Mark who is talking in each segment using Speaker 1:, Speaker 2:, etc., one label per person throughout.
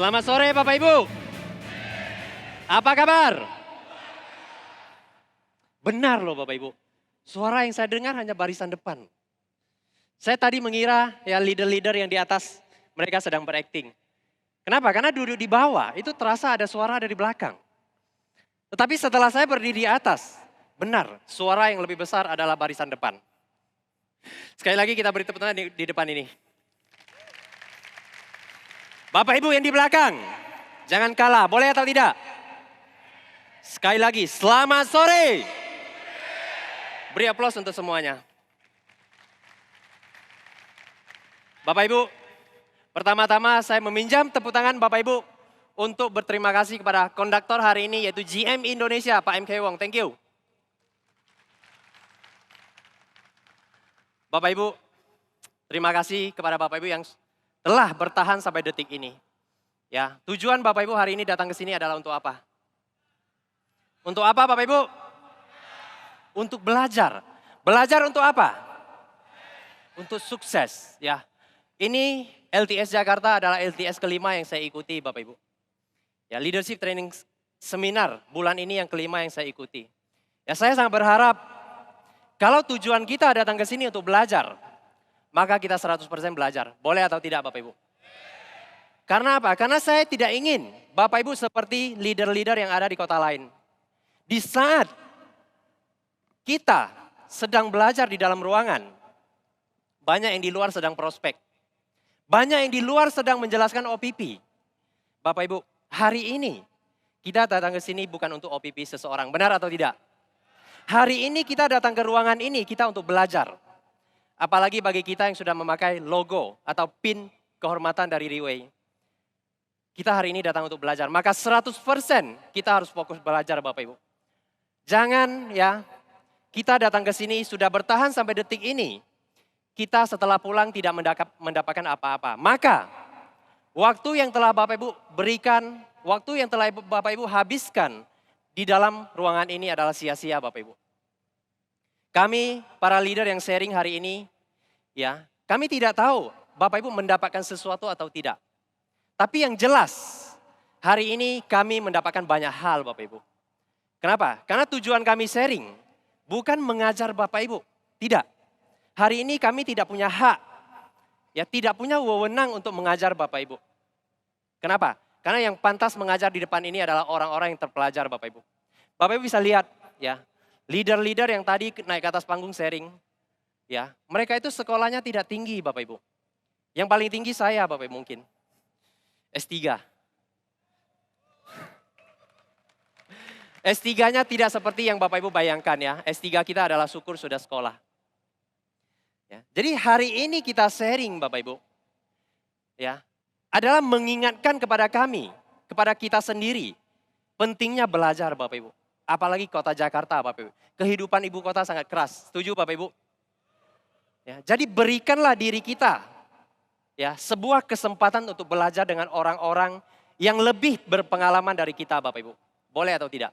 Speaker 1: Selamat sore Bapak Ibu. Apa kabar? Benar loh Bapak Ibu. Suara yang saya dengar hanya barisan depan. Saya tadi mengira ya leader-leader yang di atas mereka sedang berakting. Kenapa? Karena duduk di bawah itu terasa ada suara dari belakang. Tetapi setelah saya berdiri di atas, benar suara yang lebih besar adalah barisan depan. Sekali lagi kita beri tepuk tangan di depan ini. Bapak Ibu yang di belakang, jangan kalah, boleh atau tidak? Sekali lagi, selamat sore. Beri aplaus untuk semuanya. Bapak Ibu, pertama-tama saya meminjam tepuk tangan Bapak Ibu untuk berterima kasih kepada konduktor hari ini yaitu GM Indonesia, Pak MK Wong. Thank you. Bapak Ibu, terima kasih kepada Bapak Ibu yang telah bertahan sampai detik ini. Ya, tujuan Bapak Ibu hari ini datang ke sini adalah untuk apa? Untuk apa Bapak Ibu? Untuk belajar. Belajar untuk apa? Untuk sukses, ya. Ini LTS Jakarta adalah LTS kelima yang saya ikuti Bapak Ibu. Ya, Leadership Training Seminar bulan ini yang kelima yang saya ikuti. Ya, saya sangat berharap kalau tujuan kita datang ke sini untuk belajar, maka kita 100% belajar. Boleh atau tidak Bapak Ibu? Karena apa? Karena saya tidak ingin Bapak Ibu seperti leader-leader yang ada di kota lain. Di saat kita sedang belajar di dalam ruangan, banyak yang di luar sedang prospek. Banyak yang di luar sedang menjelaskan OPP. Bapak Ibu, hari ini kita datang ke sini bukan untuk OPP seseorang. Benar atau tidak? Hari ini kita datang ke ruangan ini, kita untuk belajar. Apalagi bagi kita yang sudah memakai logo atau pin kehormatan dari Riway. Kita hari ini datang untuk belajar. Maka 100% kita harus fokus belajar Bapak Ibu. Jangan ya, kita datang ke sini sudah bertahan sampai detik ini. Kita setelah pulang tidak mendapatkan apa-apa. Maka waktu yang telah Bapak Ibu berikan, waktu yang telah Bapak Ibu habiskan di dalam ruangan ini adalah sia-sia Bapak Ibu. Kami para leader yang sharing hari ini, ya, kami tidak tahu Bapak Ibu mendapatkan sesuatu atau tidak. Tapi yang jelas, hari ini kami mendapatkan banyak hal Bapak Ibu. Kenapa? Karena tujuan kami sharing bukan mengajar Bapak Ibu, tidak. Hari ini kami tidak punya hak, ya tidak punya wewenang untuk mengajar Bapak Ibu. Kenapa? Karena yang pantas mengajar di depan ini adalah orang-orang yang terpelajar Bapak Ibu. Bapak Ibu bisa lihat ya, leader-leader yang tadi naik ke atas panggung sharing, ya mereka itu sekolahnya tidak tinggi Bapak Ibu. Yang paling tinggi saya Bapak Ibu mungkin, S3. S3-nya tidak seperti yang Bapak Ibu bayangkan ya, S3 kita adalah syukur sudah sekolah. Ya, jadi hari ini kita sharing Bapak Ibu, ya adalah mengingatkan kepada kami, kepada kita sendiri, pentingnya belajar Bapak Ibu. Apalagi kota Jakarta Bapak Ibu. Kehidupan ibu kota sangat keras. Setuju Bapak Ibu? Ya, jadi berikanlah diri kita ya sebuah kesempatan untuk belajar dengan orang-orang yang lebih berpengalaman dari kita Bapak Ibu. Boleh atau tidak?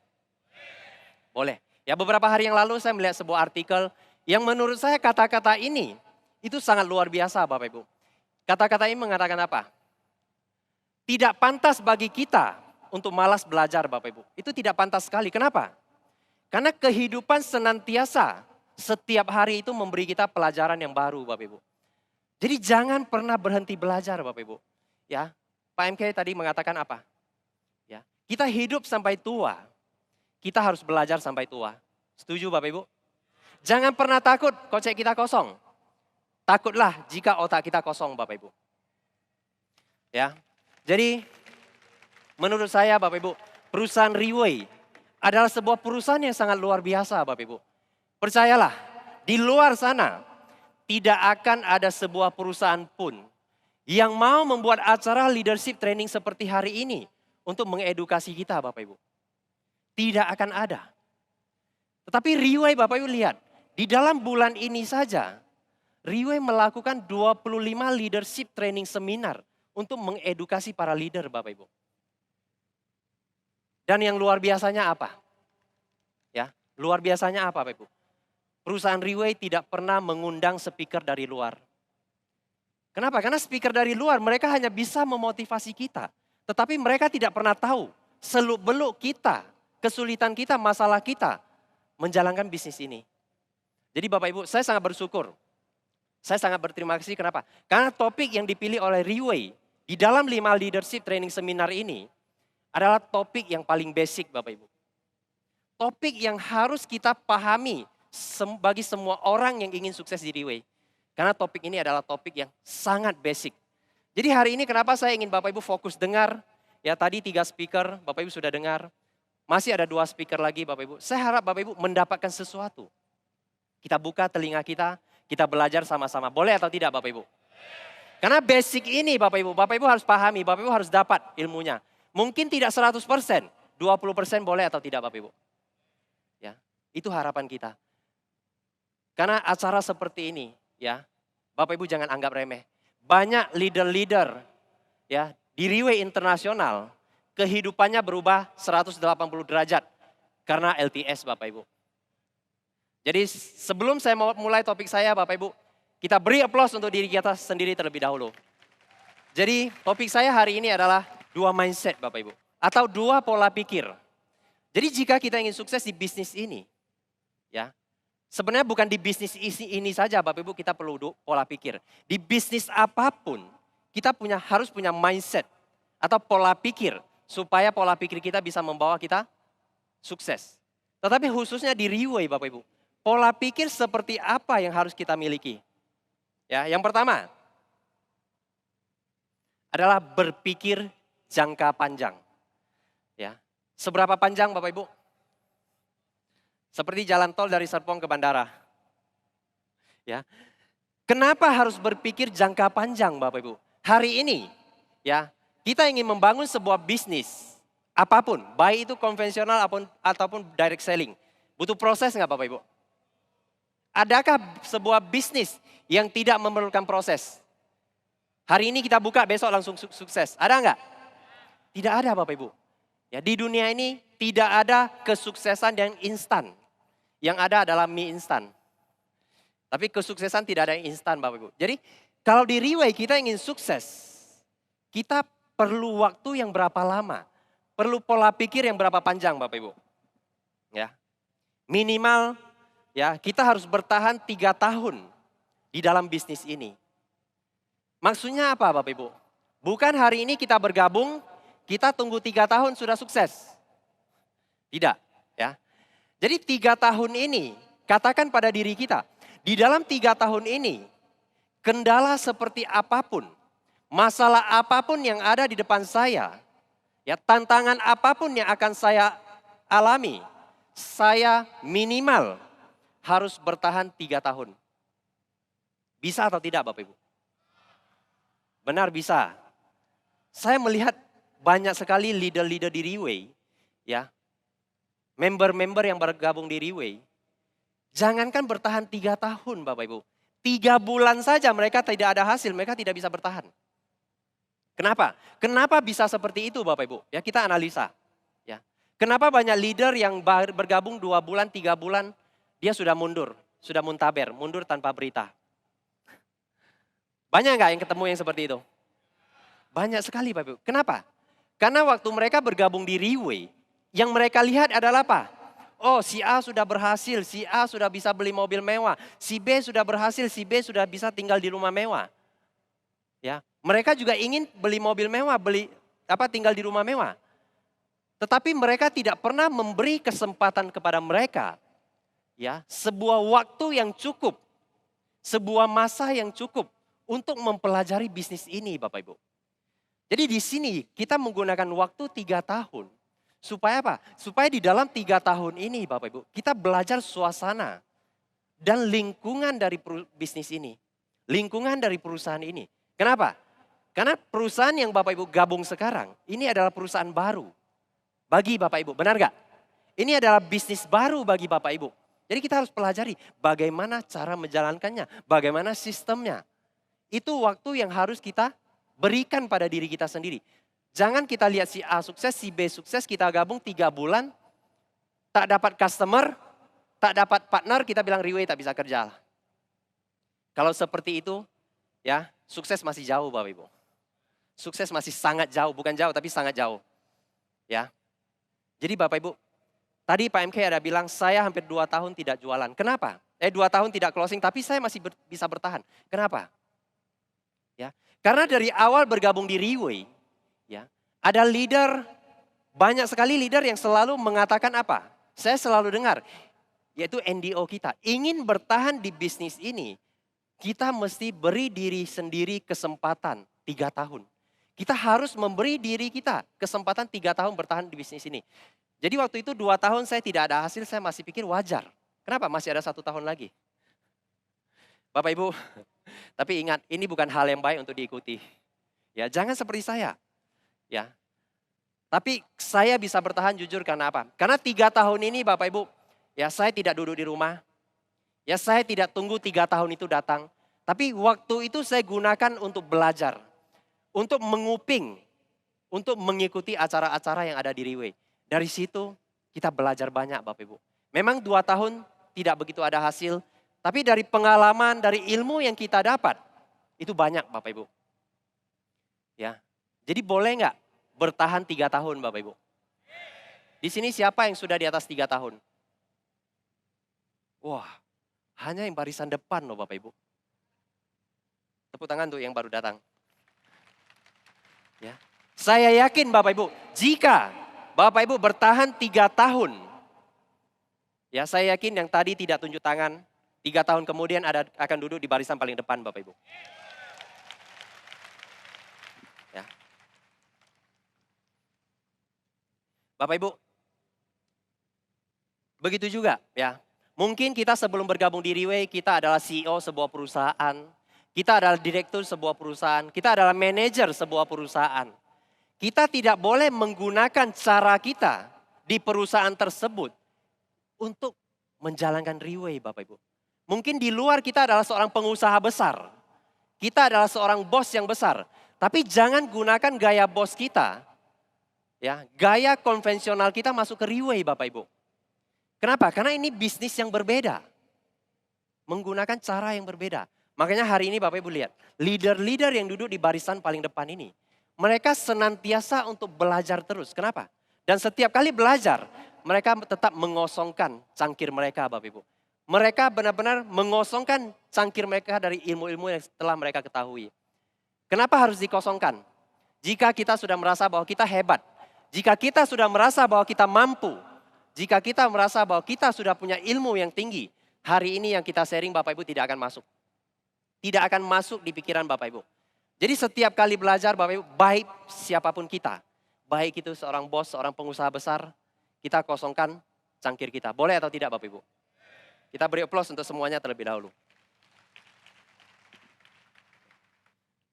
Speaker 1: Boleh. Ya beberapa hari yang lalu saya melihat sebuah artikel yang menurut saya kata-kata ini itu sangat luar biasa Bapak Ibu. Kata-kata ini mengatakan apa? Tidak pantas bagi kita untuk malas belajar Bapak Ibu. Itu tidak pantas sekali. Kenapa? Karena kehidupan senantiasa setiap hari itu memberi kita pelajaran yang baru Bapak Ibu. Jadi jangan pernah berhenti belajar Bapak Ibu. Ya, Pak MK tadi mengatakan apa? Ya, kita hidup sampai tua. Kita harus belajar sampai tua. Setuju Bapak Ibu? Jangan pernah takut kocek kita kosong. Takutlah jika otak kita kosong Bapak Ibu. Ya, jadi menurut saya Bapak Ibu, perusahaan Riway adalah sebuah perusahaan yang sangat luar biasa Bapak Ibu. Percayalah, di luar sana tidak akan ada sebuah perusahaan pun yang mau membuat acara leadership training seperti hari ini untuk mengedukasi kita Bapak Ibu. Tidak akan ada. Tetapi Riway Bapak Ibu lihat, di dalam bulan ini saja, Riway melakukan 25 leadership training seminar untuk mengedukasi para leader Bapak Ibu. Dan yang luar biasanya apa? Ya, luar biasanya apa Bapak Ibu? Perusahaan Riway tidak pernah mengundang speaker dari luar. Kenapa? Karena speaker dari luar mereka hanya bisa memotivasi kita. Tetapi mereka tidak pernah tahu seluk-beluk kita, kesulitan kita, masalah kita menjalankan bisnis ini. Jadi Bapak Ibu, saya sangat bersyukur. Saya sangat berterima kasih, kenapa? Karena topik yang dipilih oleh Riway di dalam 5 leadership training seminar ini adalah topik yang paling basic Bapak Ibu. Topik yang harus kita pahami bagi semua orang yang ingin sukses di Riway. Karena topik ini adalah topik yang sangat basic. Jadi hari ini kenapa saya ingin Bapak Ibu fokus dengar. Ya tadi 3 speaker Bapak Ibu sudah dengar. Masih ada 2 speaker lagi Bapak Ibu. Saya harap Bapak Ibu mendapatkan sesuatu. Kita buka telinga kita belajar sama-sama. Boleh atau tidak Bapak Ibu? Karena basic ini Bapak Ibu harus pahami, Bapak Ibu harus dapat ilmunya. Mungkin tidak 100%, 20% boleh atau tidak Bapak Ibu? Ya, itu harapan kita. Karena acara seperti ini, ya, Bapak Ibu jangan anggap remeh. Banyak leader-leader ya di Riway Internasional kehidupannya berubah 180 derajat karena LTS Bapak Ibu. Jadi sebelum saya mau mulai topik saya Bapak Ibu, kita beri aplaus untuk diri kita sendiri terlebih dahulu. Jadi topik saya hari ini adalah 2 mindset Bapak Ibu. Atau 2 pola pikir. Jadi jika kita ingin sukses di bisnis ini, ya sebenarnya bukan di bisnis ini saja Bapak Ibu kita perlu pola pikir. Di bisnis apapun kita harus punya mindset atau pola pikir. Supaya pola pikir kita bisa membawa kita sukses. Tetapi khususnya di Riway Bapak Ibu. Pola pikir seperti apa yang harus kita miliki? Ya, yang pertama adalah berpikir jangka panjang. Ya, seberapa panjang Bapak Ibu? Seperti jalan tol dari Serpong ke bandara. Ya, kenapa harus berpikir jangka panjang Bapak Ibu? Hari ini, ya, kita ingin membangun sebuah bisnis apapun, baik itu konvensional ataupun direct selling. Butuh proses nggak Bapak Ibu? Adakah sebuah bisnis yang tidak memerlukan proses? Hari ini kita buka, besok langsung sukses. Ada nggak? Tidak ada Bapak Ibu. Ya, di dunia ini tidak ada kesuksesan yang instan. Yang ada adalah mie instan. Tapi kesuksesan tidak ada yang instan Bapak Ibu. Jadi kalau di Riway kita ingin sukses, kita perlu waktu yang berapa lama? Perlu pola pikir yang berapa panjang Bapak Ibu? Ya. Minimal ya, kita harus bertahan 3 tahun di dalam bisnis ini. Maksudnya apa Bapak Ibu? Bukan hari ini kita bergabung, kita tunggu 3 tahun sudah sukses. Tidak, ya. Jadi 3 tahun ini, katakan pada diri kita, di dalam 3 tahun ini, kendala seperti apapun, masalah apapun yang ada di depan saya, ya tantangan apapun yang akan saya alami, saya minimal harus bertahan 3 tahun. Bisa atau tidak Bapak Ibu? Benar bisa. Saya melihat banyak sekali leader-leader di Riway, ya, member-member yang bergabung di Riway, jangankan bertahan 3 tahun Bapak Ibu. 3 bulan saja mereka tidak ada hasil, mereka tidak bisa bertahan. Kenapa? Kenapa bisa seperti itu Bapak Ibu? Ya kita analisa. Ya. Kenapa banyak leader yang bergabung 2 bulan, 3 bulan, dia sudah mundur, sudah muntaber, mundur tanpa berita. Banyak nggak yang ketemu yang seperti itu? Banyak sekali Bapak Ibu. Kenapa? Karena waktu mereka bergabung di Riway, yang mereka lihat adalah apa? Oh si A sudah berhasil, si A sudah bisa beli mobil mewah, si B sudah berhasil, si B sudah bisa tinggal di rumah mewah. Ya, mereka juga ingin beli mobil mewah, tinggal di rumah mewah. Tetapi mereka tidak pernah memberi kesempatan kepada mereka. Ya, sebuah waktu yang cukup, sebuah masa yang cukup untuk mempelajari bisnis ini Bapak Ibu. Jadi di sini kita menggunakan waktu 3 tahun. Supaya apa? Supaya di dalam 3 tahun ini Bapak Ibu, kita belajar suasana dan lingkungan dari bisnis ini. Lingkungan dari perusahaan ini. Kenapa? Karena perusahaan yang Bapak Ibu gabung sekarang, ini adalah perusahaan baru. Bagi Bapak Ibu, benar gak? Ini adalah bisnis baru bagi Bapak Ibu. Jadi kita harus pelajari bagaimana cara menjalankannya, bagaimana sistemnya. Itu waktu yang harus kita berikan pada diri kita sendiri. Jangan kita lihat si A sukses, si B sukses, kita gabung 3 bulan, tak dapat customer, tak dapat partner, kita bilang Riway tak bisa kerja. Kalau seperti itu, ya sukses masih jauh Bapak Ibu. Sukses masih sangat jauh, bukan jauh tapi sangat jauh. Ya. Jadi Bapak Ibu, tadi Pak MK ada bilang saya hampir 2 tahun tidak jualan. Kenapa? 2 tahun tidak closing tapi saya masih bisa bertahan. Kenapa? Ya. Karena dari awal bergabung di Riway, ya, ada leader, banyak sekali leader yang selalu mengatakan apa? Saya selalu dengar, yaitu NDO kita. Ingin bertahan di bisnis ini, kita mesti beri diri sendiri kesempatan 3 tahun. Kita harus memberi diri kita kesempatan 3 tahun bertahan di bisnis ini. Jadi waktu itu 2 tahun saya tidak ada hasil, saya masih pikir wajar. Kenapa? Masih ada 1 tahun lagi. Bapak Ibu, tapi ingat ini bukan hal yang baik untuk diikuti. Ya, jangan seperti saya. Ya. Tapi saya bisa bertahan jujur karena apa? Karena 3 tahun ini Bapak Ibu, ya saya tidak duduk di rumah. Ya saya tidak tunggu 3 tahun itu datang. Tapi waktu itu saya gunakan untuk belajar. Untuk menguping. Untuk mengikuti acara-acara yang ada di Riway. Dari situ kita belajar banyak Bapak Ibu. Memang 2 tahun tidak begitu ada hasil. Tapi dari pengalaman, dari ilmu yang kita dapat. Itu banyak Bapak Ibu. Ya, jadi boleh nggak bertahan 3 tahun Bapak Ibu? Di sini siapa yang sudah di atas 3 tahun? Wah, hanya yang barisan depan loh Bapak Ibu. Tepuk tangan tuh yang baru datang. Ya. Saya yakin Bapak Ibu, jika Bapak Ibu bertahan 3 tahun. Ya, saya yakin yang tadi tidak tunjuk tangan, 3 tahun kemudian akan duduk di barisan paling depan Bapak Ibu. Ya. Bapak Ibu, begitu juga ya. Mungkin kita sebelum bergabung di Riway, kita adalah CEO sebuah perusahaan. Kita adalah direktur sebuah perusahaan. Kita adalah manajer sebuah perusahaan. Kita tidak boleh menggunakan cara kita di perusahaan tersebut untuk menjalankan Riway Bapak Ibu. Mungkin di luar kita adalah seorang pengusaha besar. Kita adalah seorang bos yang besar. Tapi jangan gunakan gaya bos kita. Ya, gaya konvensional kita masuk ke Riway Bapak Ibu. Kenapa? Karena ini bisnis yang berbeda. Menggunakan cara yang berbeda. Makanya hari ini Bapak Ibu lihat. Leader-leader yang duduk di barisan paling depan ini. Mereka senantiasa untuk belajar terus. Kenapa? Dan setiap kali belajar, mereka tetap mengosongkan cangkir mereka Bapak Ibu. Mereka benar-benar mengosongkan cangkir mereka dari ilmu-ilmu yang telah mereka ketahui. Kenapa harus dikosongkan? Jika kita sudah merasa bahwa kita hebat. Jika kita sudah merasa bahwa kita mampu. Jika kita merasa bahwa kita sudah punya ilmu yang tinggi. Hari ini yang kita sharing Bapak Ibu tidak akan masuk. Tidak akan masuk di pikiran Bapak Ibu. Jadi setiap kali belajar Bapak Ibu, baik siapapun kita. Baik itu seorang bos, seorang pengusaha besar. Kita kosongkan cangkir kita. Boleh atau tidak Bapak Ibu? Kita beri aplaus untuk semuanya terlebih dahulu.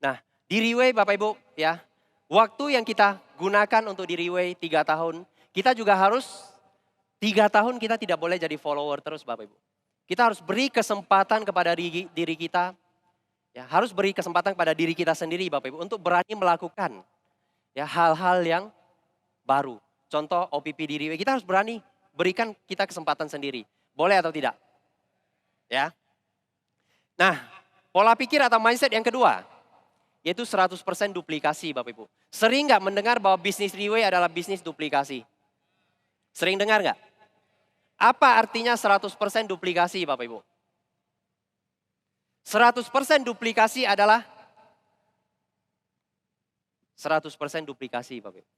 Speaker 1: Nah, di Riway Bapak Ibu ya. Waktu yang kita gunakan untuk di Riway 3 tahun. Kita juga harus 3 tahun kita tidak boleh jadi follower terus Bapak Ibu. Kita harus beri kesempatan kepada diri kita. Ya, harus beri kesempatan kepada diri kita sendiri Bapak Ibu. Untuk berani melakukan ya, hal-hal yang baru. Contoh OPP di Riway. Kita harus berani berikan kita kesempatan sendiri. Boleh atau tidak? Ya. Nah, pola pikir atau mindset yang kedua. Yaitu 100% duplikasi Bapak Ibu. Sering nggak mendengar bahwa bisnis Riway adalah bisnis duplikasi? Sering dengar nggak? Apa artinya 100% duplikasi Bapak Ibu? 100% duplikasi adalah 100% duplikasi Bapak Ibu.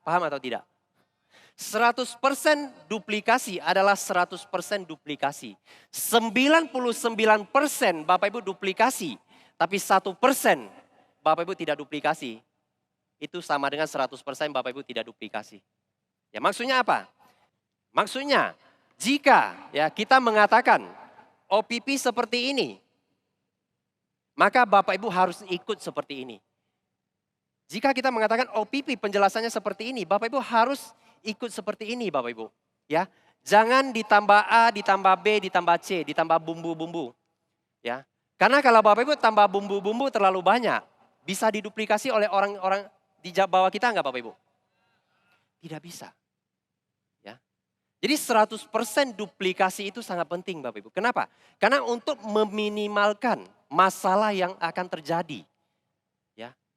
Speaker 1: Paham atau tidak? 100% duplikasi adalah 100% duplikasi. 99% Bapak Ibu duplikasi, tapi 1% Bapak Ibu tidak duplikasi. Itu sama dengan 100% Bapak Ibu tidak duplikasi. Ya, maksudnya apa? Maksudnya jika ya kita mengatakan OPP seperti ini, maka Bapak Ibu harus ikut seperti ini. Jika kita mengatakan OPP penjelasannya seperti ini, Bapak Ibu harus ikut seperti ini Bapak Ibu. Ya, jangan ditambah A, ditambah B, ditambah C, ditambah bumbu-bumbu. Ya, karena kalau Bapak Ibu tambah bumbu-bumbu terlalu banyak, bisa diduplikasi oleh orang-orang di bawah kita enggak Bapak Ibu? Tidak bisa. Ya. Jadi 100% duplikasi itu sangat penting Bapak Ibu. Kenapa? Karena untuk meminimalkan masalah yang akan terjadi.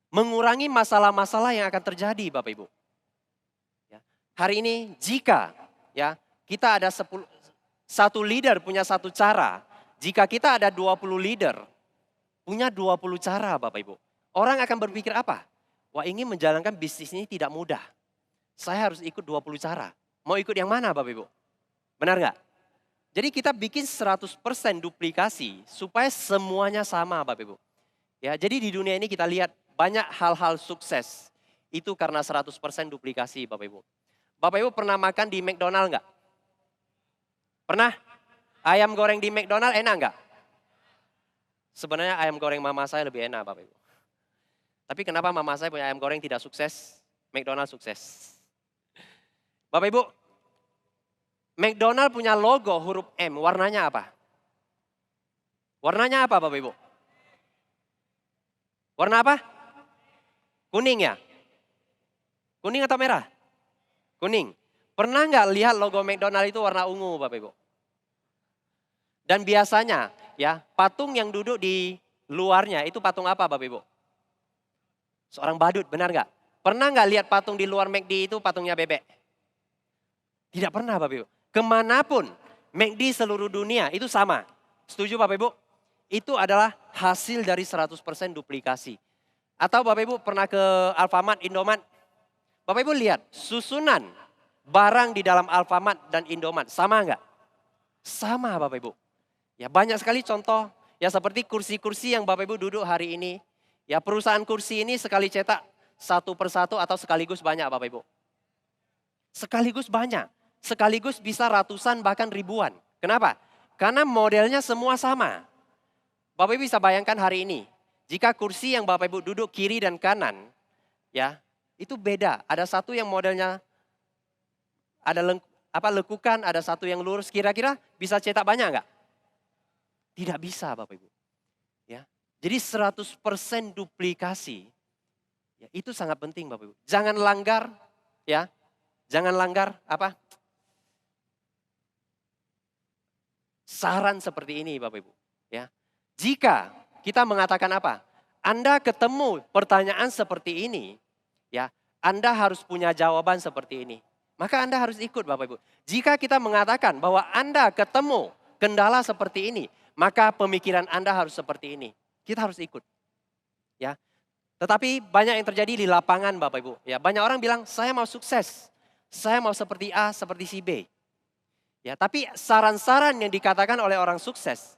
Speaker 1: mengurangi masalah-masalah yang akan terjadi Bapak Ibu. Ya. Hari ini jika ya kita ada satu leader punya satu cara, jika kita ada 20 leader punya 20 cara Bapak Ibu. Orang akan berpikir apa? Wah, ingin menjalankan bisnis ini tidak mudah. Saya harus ikut 20 cara. Mau ikut yang mana Bapak Ibu? Benar nggak? Jadi kita bikin 100% duplikasi supaya semuanya sama Bapak Ibu. Ya, jadi di dunia ini kita lihat banyak hal-hal sukses. Itu karena 100% duplikasi Bapak Ibu. Bapak Ibu pernah makan di McDonald nggak? Pernah? Ayam goreng di McDonald enak nggak? Sebenarnya ayam goreng mama saya lebih enak Bapak Ibu. Tapi kenapa mama saya punya ayam goreng tidak sukses, McDonald sukses? Bapak Ibu, McDonald punya logo huruf M, warnanya apa? Warnanya apa Bapak Ibu? Warna apa? Kuning ya? Kuning atau merah? Kuning. Pernah nggak lihat logo McDonald itu warna ungu Bapak Ibu? Dan biasanya ya patung yang duduk di luarnya itu patung apa Bapak Ibu? Seorang badut, benar nggak? Pernah nggak lihat patung di luar McD itu patungnya bebek? Tidak pernah Bapak Ibu. Kemanapun McD seluruh dunia itu sama. Setuju Bapak Ibu? Itu adalah hasil dari 100% duplikasi. Atau Bapak Ibu pernah ke Alfamart, Indomart? Bapak Ibu lihat susunan barang di dalam Alfamart dan Indomart sama nggak? Sama Bapak Ibu. Ya banyak sekali contoh. Ya seperti kursi-kursi yang Bapak Ibu duduk hari ini. Ya perusahaan kursi ini sekali cetak satu persatu atau sekaligus banyak Bapak Ibu. Sekaligus banyak. Sekaligus bisa ratusan bahkan ribuan. Kenapa? Karena modelnya semua sama. Bapak Ibu bisa bayangkan hari ini. Jika kursi yang Bapak Ibu duduk kiri dan kanan. Ya itu beda. Ada satu yang modelnya ada lekukan, ada satu yang lurus. Kira-kira bisa cetak banyak enggak? Tidak bisa Bapak Ibu. Ya. Jadi 100% duplikasi. Ya, itu sangat penting Bapak Ibu. Jangan langgar ya. Jangan langgar apa? Saran seperti ini Bapak Ibu, ya. Jika kita mengatakan apa? Anda ketemu pertanyaan seperti ini, ya. Anda harus punya jawaban seperti ini. Maka Anda harus ikut Bapak Ibu. Jika kita mengatakan bahwa Anda ketemu kendala seperti ini, maka pemikiran Anda harus seperti ini. Kita harus ikut. Ya. Tetapi banyak yang terjadi di lapangan Bapak Ibu. Ya, banyak orang bilang saya mau sukses. Saya mau seperti A, seperti si B. Ya, tapi saran-saran yang dikatakan oleh orang sukses,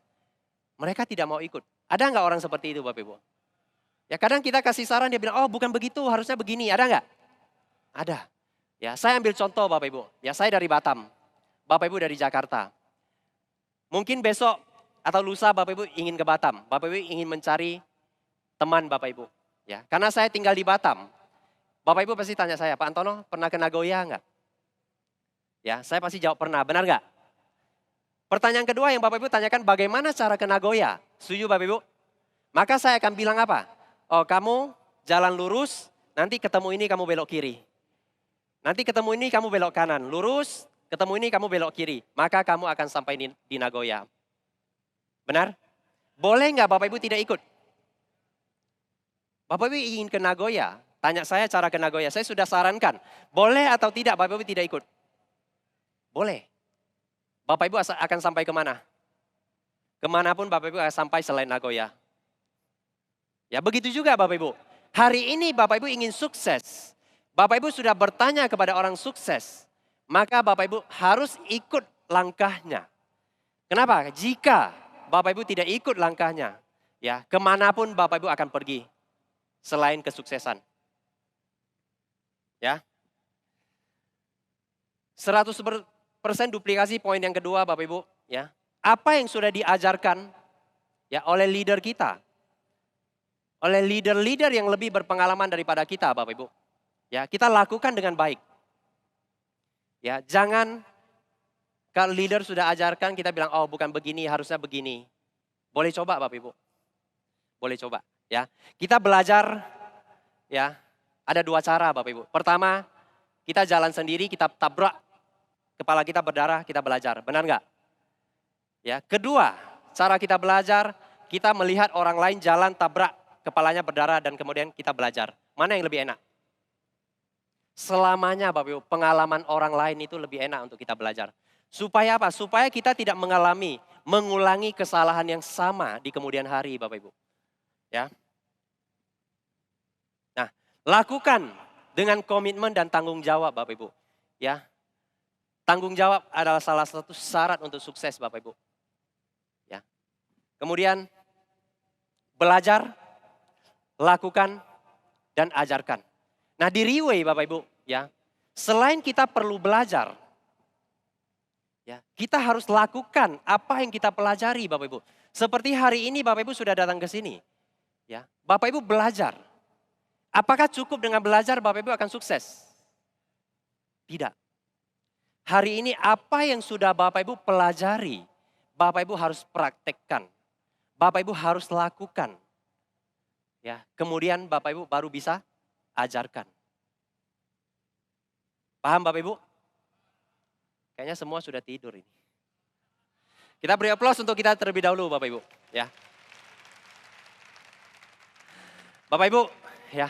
Speaker 1: mereka tidak mau ikut. Ada nggak orang seperti itu Bapak Ibu? Ya kadang kita kasih saran dia bilang, oh bukan begitu, harusnya begini. Ada nggak? Ada. Ya saya ambil contoh Bapak Ibu. Ya saya dari Batam, Bapak Ibu dari Jakarta. Mungkin besok atau lusa Bapak Ibu ingin ke Batam. Bapak Ibu ingin mencari teman Bapak Ibu. Ya, karena saya tinggal di Batam. Bapak Ibu pasti tanya saya, Pak Antono pernah ke Nagoya enggak? Ya, saya pasti jawab pernah, benar enggak? Pertanyaan kedua yang Bapak Ibu tanyakan, bagaimana cara ke Nagoya? Setuju Bapak Ibu? Maka saya akan bilang apa? Oh kamu jalan lurus, nanti ketemu ini kamu belok kiri. Nanti ketemu ini kamu belok kanan, lurus, ketemu ini kamu belok kiri. Maka kamu akan sampai di Nagoya. Benar? Boleh enggak Bapak Ibu tidak ikut? Bapak Ibu ingin ke Nagoya, tanya saya cara ke Nagoya. Saya sudah sarankan, boleh atau tidak Bapak Ibu tidak ikut? Boleh. Bapak Ibu akan sampai kemana? Kemanapun Bapak Ibu akan sampai selain Nagoya. Ya begitu juga Bapak Ibu. Hari ini Bapak Ibu ingin sukses. Bapak Ibu sudah bertanya kepada orang sukses. Maka Bapak Ibu harus ikut langkahnya. Kenapa? Jika Bapak Ibu tidak ikut langkahnya, ya kemanapun Bapak Ibu akan pergi. Selain kesuksesan. Ya. 100% duplikasi poin yang kedua Bapak Ibu. Ya. Apa yang sudah diajarkan ya oleh leader kita. Oleh leader-leader yang lebih berpengalaman daripada kita Bapak Ibu. Ya, kita lakukan dengan baik. Ya, jangan kalau leader sudah ajarkan kita bilang oh bukan begini, harusnya begini. Boleh coba Bapak Ibu. Boleh coba. Ya, kita belajar ya ada dua cara Bapak Ibu. Pertama, kita jalan sendiri, kita tabrak kepala kita berdarah, kita belajar. Benar nggak? Ya, kedua, cara kita belajar, kita melihat orang lain jalan tabrak kepalanya berdarah dan kemudian kita belajar. Mana yang lebih enak? Selamanya Bapak Ibu, pengalaman orang lain itu lebih enak untuk kita belajar. Supaya apa? Supaya kita tidak mengulangi kesalahan yang sama di kemudian hari Bapak Ibu. Ya. Nah, lakukan dengan komitmen dan tanggung jawab Bapak Ibu. Ya. Tanggung jawab adalah salah satu syarat untuk sukses Bapak Ibu. Ya. Kemudian belajar, lakukan, dan ajarkan. Nah di Riway Bapak Ibu, ya, selain kita perlu belajar, ya, kita harus lakukan apa yang kita pelajari Bapak Ibu. Seperti hari ini Bapak Ibu sudah datang ke sini. Ya, Bapak Ibu belajar. Apakah cukup dengan belajar Bapak Ibu akan sukses? Tidak. Hari ini apa yang sudah Bapak Ibu pelajari, Bapak Ibu harus praktekkan. Bapak Ibu harus lakukan. Ya, kemudian Bapak Ibu baru bisa ajarkan. Paham Bapak Ibu? Kayaknya semua sudah tidur ini. Kita beri aplaus untuk kita terlebih dahulu Bapak Ibu. Ya. Bapak Ibu, ya,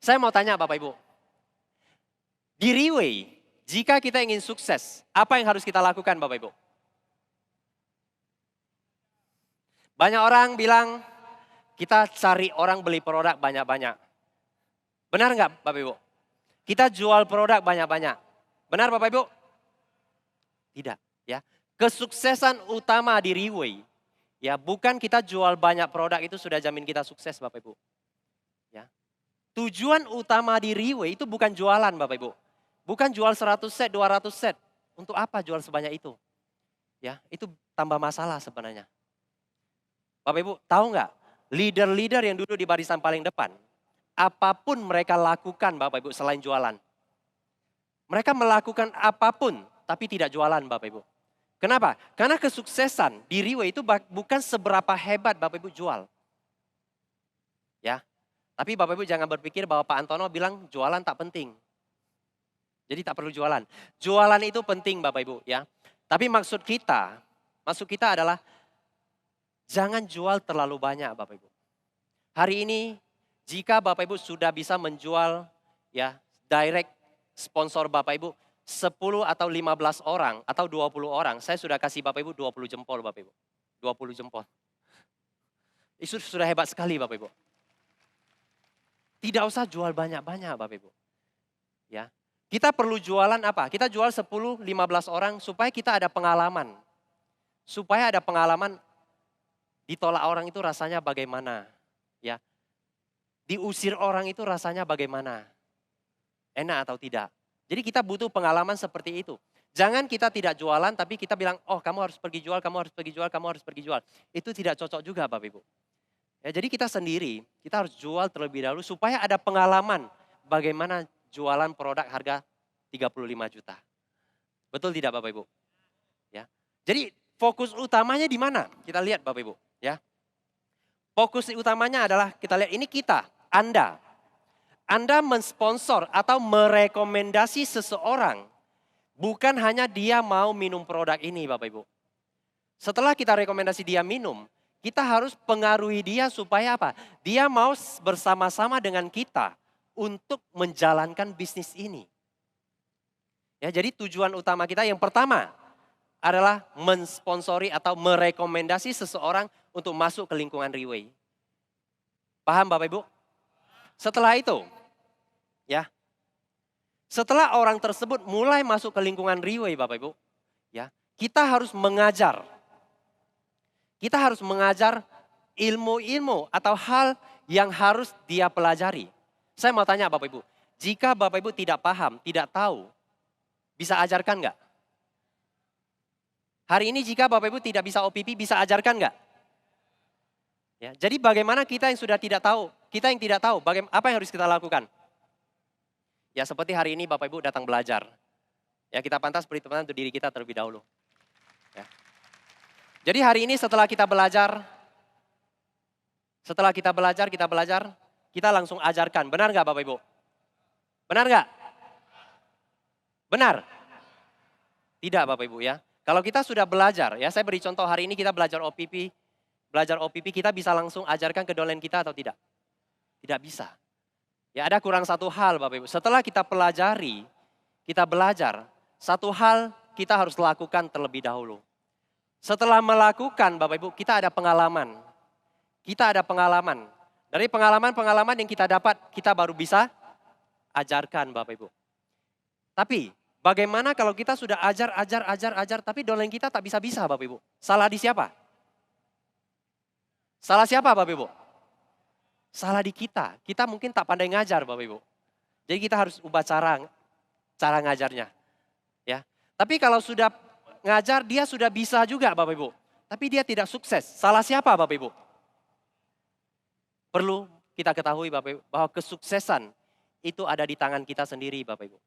Speaker 1: saya mau tanya Bapak Ibu. Di Riway, jika kita ingin sukses, apa yang harus kita lakukan Bapak Ibu? Banyak orang bilang, kita cari orang beli produk banyak-banyak. Benar nggak Bapak Ibu? Kita jual produk banyak-banyak. Benar Bapak Ibu? Tidak. Ya. Kesuksesan utama di Riway, ya, bukan kita jual banyak produk itu sudah jamin kita sukses Bapak Ibu. Ya. Tujuan utama di Riway itu bukan jualan Bapak Ibu. Bukan jual 100 set, 200 set. Untuk apa jual sebanyak itu? Ya, itu tambah masalah sebenarnya. Bapak Ibu tahu nggak? Leader-leader yang duduk di barisan paling depan, apapun mereka lakukan Bapak Ibu selain jualan. Mereka melakukan apapun tapi tidak jualan Bapak Ibu. Kenapa? Karena kesuksesan di Riway itu bukan seberapa hebat Bapak Ibu jual. Ya. Tapi Bapak Ibu jangan berpikir bahwa Pak Antono bilang jualan tak penting. Jadi tak perlu jualan. Jualan itu penting Bapak Ibu ya. Tapi maksud kita adalah jangan jual terlalu banyak Bapak Ibu. Hari ini jika Bapak Ibu sudah bisa menjual ya direct sponsor Bapak Ibu 10 atau 15 orang atau 20 orang, saya sudah kasih Bapak Ibu 20 jempol Bapak Ibu. 20 jempol. Itu sudah hebat sekali Bapak Ibu. Tidak usah jual banyak-banyak Bapak Ibu. Ya. Kita perlu jualan apa? Kita jual 10, 15 orang supaya kita ada pengalaman. Supaya ada pengalaman ditolak orang itu rasanya bagaimana, ya. Diusir orang itu rasanya bagaimana, enak atau tidak. Jadi kita butuh pengalaman seperti itu. Jangan kita tidak jualan tapi kita bilang, oh kamu harus pergi jual, kamu harus pergi jual, kamu harus pergi jual. Itu tidak cocok juga Bapak Ibu. Ya, jadi kita sendiri, kita harus jual terlebih dahulu supaya ada pengalaman bagaimana jualan produk harga 35 juta. Betul tidak Bapak Ibu? Ya. Jadi fokus utamanya di mana? Kita lihat Bapak Ibu. Ya, fokus utamanya adalah kita lihat ini kita, Anda mensponsor atau merekomendasi seseorang, bukan hanya dia mau minum produk ini Bapak Ibu. Setelah kita rekomendasi dia minum, kita harus pengaruhi dia supaya apa? Dia mau bersama-sama dengan kita untuk menjalankan bisnis ini. Ya, jadi tujuan utama kita yang pertama adalah mensponsori atau merekomendasi seseorang untuk masuk ke lingkungan Riway. Paham Bapak Ibu? Setelah itu, ya, setelah orang tersebut mulai masuk ke lingkungan Riway Bapak Ibu, ya, kita harus mengajar. Kita harus mengajar ilmu-ilmu atau hal yang harus dia pelajari. Saya mau tanya Bapak Ibu, jika Bapak Ibu tidak paham, tidak tahu, bisa ajarkan nggak? Hari ini jika Bapak Ibu tidak bisa OPP, bisa ajarkan nggak? Ya, jadi bagaimana kita yang sudah tidak tahu, kita yang tidak tahu, apa yang harus kita lakukan? Ya seperti hari ini Bapak Ibu datang belajar. Ya kita pantas beri tepuk tangan untuk diri kita terlebih dahulu. Ya. Jadi hari ini setelah kita belajar, kita langsung ajarkan. Benar nggak Bapak Ibu? Benar nggak? Benar? Tidak Bapak Ibu ya. Kalau kita sudah belajar, ya saya beri contoh hari ini kita belajar OPP kita bisa langsung ajarkan ke downline kita atau tidak? Tidak bisa. Ya ada kurang satu hal Bapak Ibu. Setelah kita pelajari, kita belajar, satu hal kita harus lakukan terlebih dahulu. Setelah melakukan Bapak Ibu, kita ada pengalaman. Kita ada pengalaman. Dari pengalaman-pengalaman yang kita dapat, kita baru bisa ajarkan Bapak Ibu. Tapi bagaimana kalau kita sudah ajar, tapi dolen kita tak bisa-bisa Bapak Ibu. Salah di siapa? Salah siapa Bapak Ibu? Salah di kita. Kita mungkin tak pandai ngajar Bapak Ibu. Jadi kita harus ubah cara ngajarnya. Ya. Tapi kalau sudah ngajar, dia sudah bisa juga Bapak Ibu. Tapi dia tidak sukses. Salah siapa Bapak Ibu? Perlu kita ketahui Bapak Ibu, bahwa kesuksesan itu ada di tangan kita sendiri Bapak Ibu.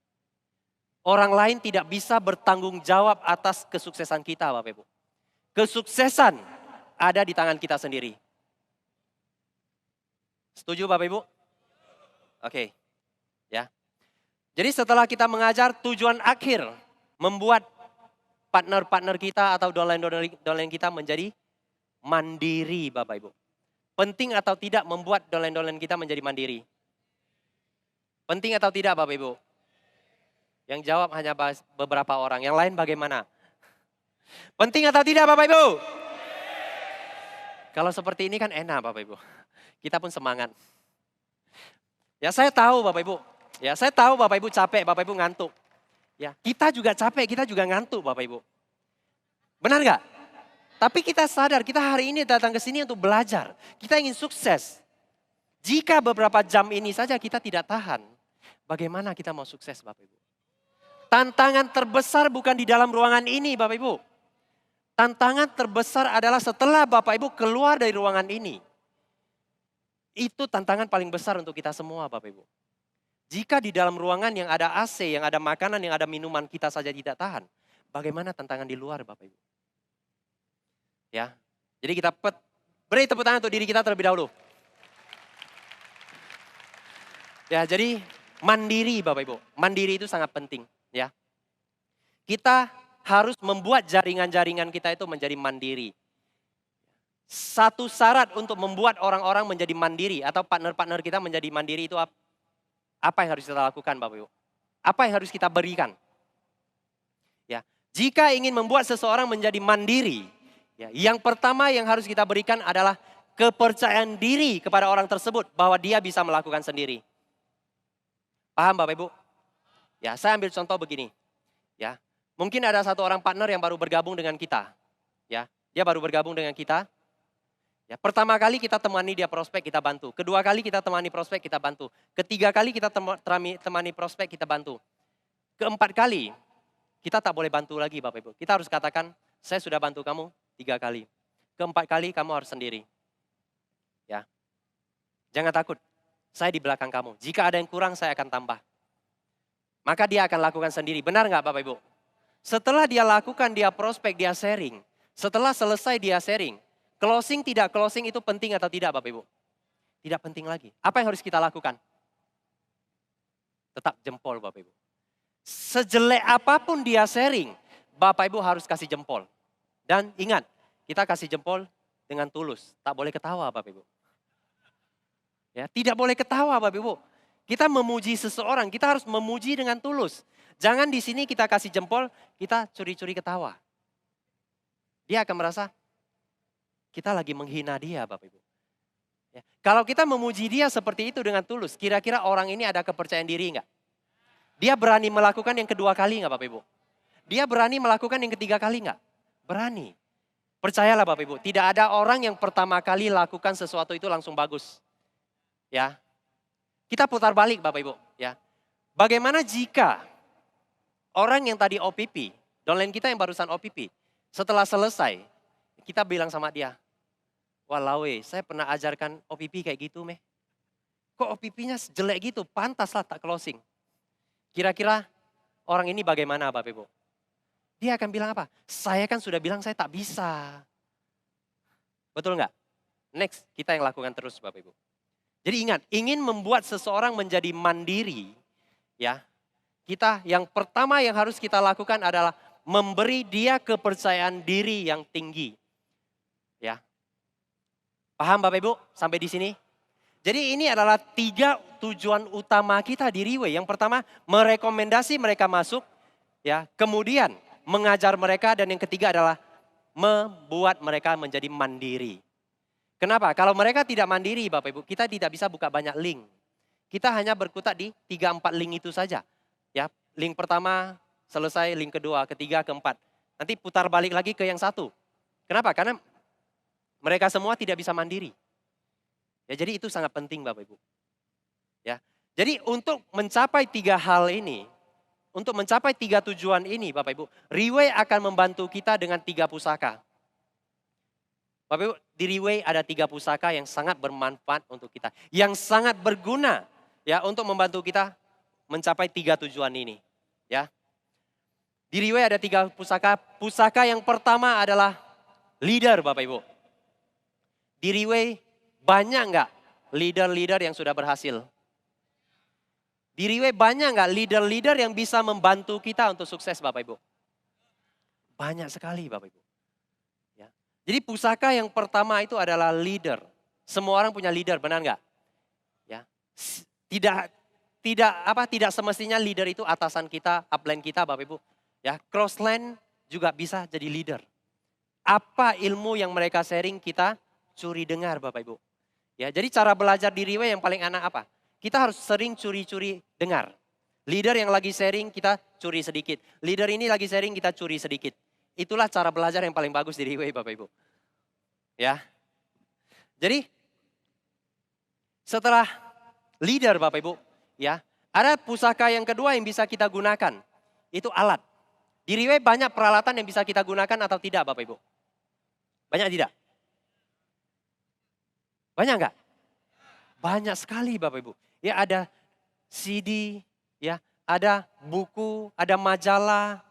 Speaker 1: Orang lain tidak bisa bertanggung jawab atas kesuksesan kita Bapak Ibu. Kesuksesan ada di tangan kita sendiri. Setuju Bapak Ibu? Oke. Ya. Jadi setelah kita mengajar, tujuan akhir membuat partner-partner kita atau dolen kita menjadi mandiri Bapak Ibu. Penting atau tidak membuat dolen kita menjadi mandiri? Penting atau tidak Bapak Ibu? Yang jawab hanya beberapa orang, yang lain bagaimana? Penting atau tidak Bapak Ibu? Kalau seperti ini kan enak Bapak Ibu. Kita pun semangat. Ya saya tahu Bapak Ibu. Ya saya tahu Bapak Ibu capek, Bapak Ibu ngantuk. Ya kita juga capek, kita juga ngantuk Bapak Ibu. Benar nggak? Tapi kita sadar kita hari ini datang ke sini untuk belajar. Kita ingin sukses. Jika beberapa jam ini saja kita tidak tahan, bagaimana kita mau sukses Bapak Ibu? Tantangan terbesar bukan di dalam ruangan ini Bapak Ibu. Tantangan terbesar adalah setelah Bapak Ibu keluar dari ruangan ini. Itu tantangan paling besar untuk kita semua Bapak Ibu. Jika di dalam ruangan yang ada AC, yang ada makanan, yang ada minuman kita saja tidak tahan. Bagaimana tantangan di luar Bapak Ibu? Ya, jadi kita beri tepuk tangan untuk diri kita terlebih dahulu. Ya, jadi mandiri Bapak Ibu. Mandiri itu sangat penting. Ya, kita harus membuat jaringan-jaringan kita itu menjadi mandiri. Satu syarat untuk membuat orang-orang menjadi mandiri atau partner-partner kita menjadi mandiri itu apa yang harus kita lakukan Bapak Ibu? Apa yang harus kita berikan? Ya, jika ingin membuat seseorang menjadi mandiri, ya, yang pertama yang harus kita berikan adalah kepercayaan diri kepada orang tersebut bahwa dia bisa melakukan sendiri. Paham Bapak Ibu? Ya, saya ambil contoh begini. Ya, mungkin ada satu orang partner yang baru bergabung dengan kita. Ya, dia baru bergabung dengan kita. Ya, pertama kali kita temani dia prospek, kita bantu. Kedua kali kita temani prospek, kita bantu. Ketiga kali kita temani prospek, kita bantu. Keempat kali, kita tak boleh bantu lagi Bapak Ibu. Kita harus katakan, saya sudah bantu kamu 3 kali. Keempat kali kamu harus sendiri. Ya, jangan takut, saya di belakang kamu. Jika ada yang kurang, saya akan tambah. Maka dia akan lakukan sendiri. Benar nggak Bapak Ibu? Setelah dia lakukan, dia prospek, dia sharing. Setelah selesai dia sharing. Closing tidak closing itu penting atau tidak Bapak Ibu? Tidak penting lagi. Apa yang harus kita lakukan? Tetap jempol Bapak Ibu. Sejelek apapun dia sharing, Bapak Ibu harus kasih jempol. Dan ingat, kita kasih jempol dengan tulus. Tak boleh ketawa Bapak Ibu. Ya, tidak boleh ketawa Bapak Ibu. Kita memuji seseorang, kita harus memuji dengan tulus. Jangan di sini kita kasih jempol, kita curi-curi ketawa. Dia akan merasa, kita lagi menghina dia Bapak Ibu. Ya. Kalau kita memuji dia seperti itu dengan tulus, kira-kira orang ini ada kepercayaan diri enggak? Dia berani melakukan yang kedua kali enggak Bapak Ibu? Dia berani melakukan yang ketiga kali enggak? Berani. Percayalah Bapak Ibu, tidak ada orang yang pertama kali lakukan sesuatu itu langsung bagus. Ya. Kita putar balik Bapak Ibu, ya. Bagaimana jika orang yang tadi OPP, downline kita yang barusan OPP, setelah selesai, kita bilang sama dia, walau saya pernah ajarkan OPP kayak gitu meh. Kok OPP-nya jelek gitu, pantaslah tak closing. Kira-kira orang ini bagaimana Bapak Ibu? Dia akan bilang apa? Saya kan sudah bilang saya tak bisa. Betul nggak? Next, kita yang lakukan terus Bapak Ibu. Jadi ingat, ingin membuat seseorang menjadi mandiri, ya. Kita yang pertama yang harus kita lakukan adalah memberi dia kepercayaan diri yang tinggi. Ya. Paham Bapak Ibu sampai di sini? Jadi ini adalah 3 tujuan utama kita di Riway. Yang pertama, merekomendasi mereka masuk, ya. Kemudian mengajar mereka, dan yang ketiga adalah membuat mereka menjadi mandiri. Kenapa? Kalau mereka tidak mandiri Bapak Ibu, kita tidak bisa buka banyak link. Kita hanya berkutat di 3-4 link itu saja. Ya, link pertama selesai, link kedua, ketiga, keempat. Nanti putar balik lagi ke yang satu. Kenapa? Karena mereka semua tidak bisa mandiri. Ya, jadi itu sangat penting Bapak Ibu. Ya. Jadi untuk mencapai 3 hal ini, untuk mencapai 3 tujuan ini Bapak Ibu, Riway akan membantu kita dengan 3 pusaka. Bapak Ibu, di Riway ada 3 pusaka yang sangat bermanfaat untuk kita. Yang sangat berguna ya untuk membantu kita mencapai 3 tujuan ini. Ya. Di Riway ada 3 pusaka. Pusaka yang pertama adalah leader Bapak Ibu. Di Riway banyak nggak leader-leader yang sudah berhasil? Di Riway banyak nggak leader-leader yang bisa membantu kita untuk sukses Bapak Ibu? Banyak sekali Bapak Ibu. Ya. Jadi pusaka yang pertama itu adalah leader. Semua orang punya leader, benar nggak? Ya. Tidak semestinya leader itu atasan kita, upline kita Bapak Ibu. Ya, crossline juga bisa jadi leader. Apa ilmu yang mereka sharing kita curi dengar Bapak Ibu. Ya, jadi cara belajar di Riway yang paling enak apa? Kita harus sering curi-curi dengar. Leader yang lagi sharing kita curi sedikit. Leader ini lagi sharing kita curi sedikit. Itulah cara belajar yang paling bagus di Riway Bapak Ibu. Ya. Jadi setelah leader Bapak Ibu, ya, ada pusaka yang kedua yang bisa kita gunakan. Itu alat. Di Riway banyak peralatan yang bisa kita gunakan atau tidak Bapak Ibu? Banyak tidak? Banyak enggak? Banyak sekali Bapak Ibu. Ya, ada CD, ya, ada buku, ada majalah,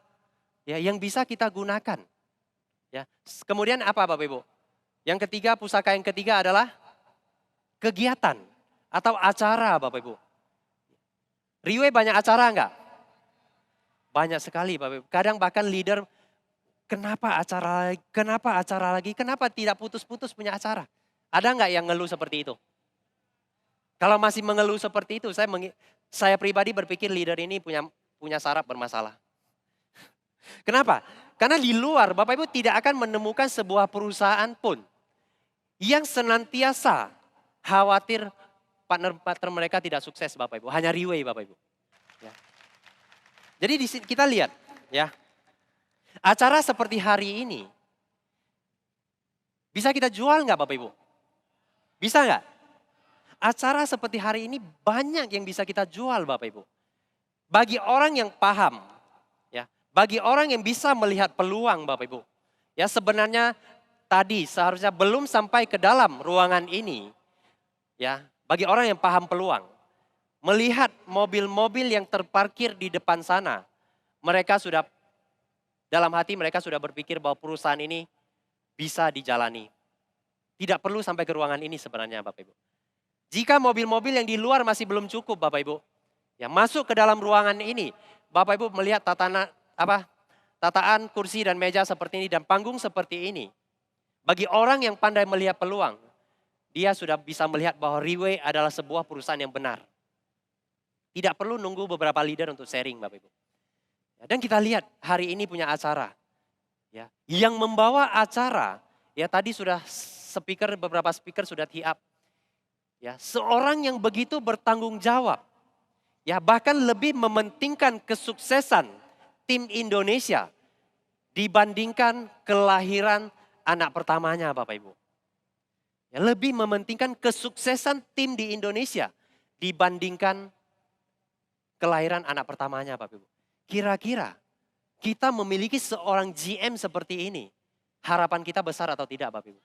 Speaker 1: ya, yang bisa kita gunakan. Ya. Kemudian apa Bapak Ibu? Yang ketiga, pusaka yang ketiga adalah kegiatan atau acara Bapak Ibu. Riway banyak acara enggak? Banyak sekali Bapak Ibu. Kadang bahkan leader, kenapa acara lagi, kenapa tidak putus-putus punya acara? Ada enggak yang ngeluh seperti itu? Kalau masih mengeluh seperti itu, saya pribadi berpikir leader ini punya saraf bermasalah. Kenapa? Karena di luar Bapak Ibu tidak akan menemukan sebuah perusahaan pun yang senantiasa khawatir partner-partner mereka tidak sukses Bapak Ibu. Hanya Riway Bapak Ibu. Ya. Jadi di sini kita lihat ya, acara seperti hari ini bisa kita jual nggak Bapak Ibu? Bisa nggak? Acara seperti hari ini banyak yang bisa kita jual Bapak Ibu. Bagi orang yang paham, ya, bagi orang yang bisa melihat peluang Bapak Ibu. Ya, sebenarnya tadi seharusnya belum sampai ke dalam ruangan ini. Ya, bagi orang yang paham peluang, melihat mobil-mobil yang terparkir di depan sana, mereka sudah dalam hati mereka sudah berpikir bahwa perusahaan ini bisa dijalani. Tidak perlu sampai ke ruangan ini sebenarnya Bapak Ibu. Jika mobil-mobil yang di luar masih belum cukup Bapak Ibu, ya, masuk ke dalam ruangan ini, Bapak Ibu melihat tataan kursi dan meja seperti ini dan panggung seperti ini. Bagi orang yang pandai melihat peluang, dia sudah bisa melihat bahwa Riway adalah sebuah perusahaan yang benar. Tidak perlu nunggu beberapa leader untuk sharing Bapak Ibu. Ya, dan kita lihat hari ini punya acara. Ya, yang membawa acara, ya tadi sudah beberapa speaker sudah tee up. Ya, seorang yang begitu bertanggung jawab. Ya, bahkan lebih mementingkan kesuksesan tim Indonesia dibandingkan kelahiran anak pertamanya Bapak Ibu. Ya, lebih mementingkan kesuksesan tim di Indonesia dibandingkan kelahiran anak pertamanya Bapak Ibu. Kira-kira kita memiliki seorang GM seperti ini, harapan kita besar atau tidak Bapak Ibu?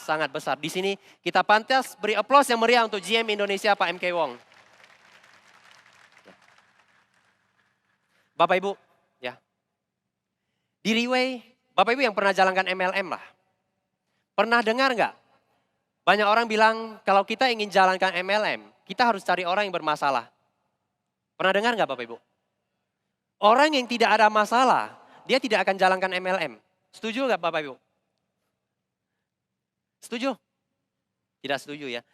Speaker 1: Sangat besar. Di sini kita pantas beri aplaus yang meriah untuk GM Indonesia Pak MK Wong. Bapak Ibu, ya. Di Riway, Bapak Ibu yang pernah jalankan MLM lah. Pernah dengar nggak? Banyak orang bilang kalau kita ingin jalankan MLM, kita harus cari orang yang bermasalah. Pernah dengar nggak Bapak Ibu? Orang yang tidak ada masalah, dia tidak akan jalankan MLM. Setuju nggak Bapak Ibu? Setuju? Tidak setuju ya.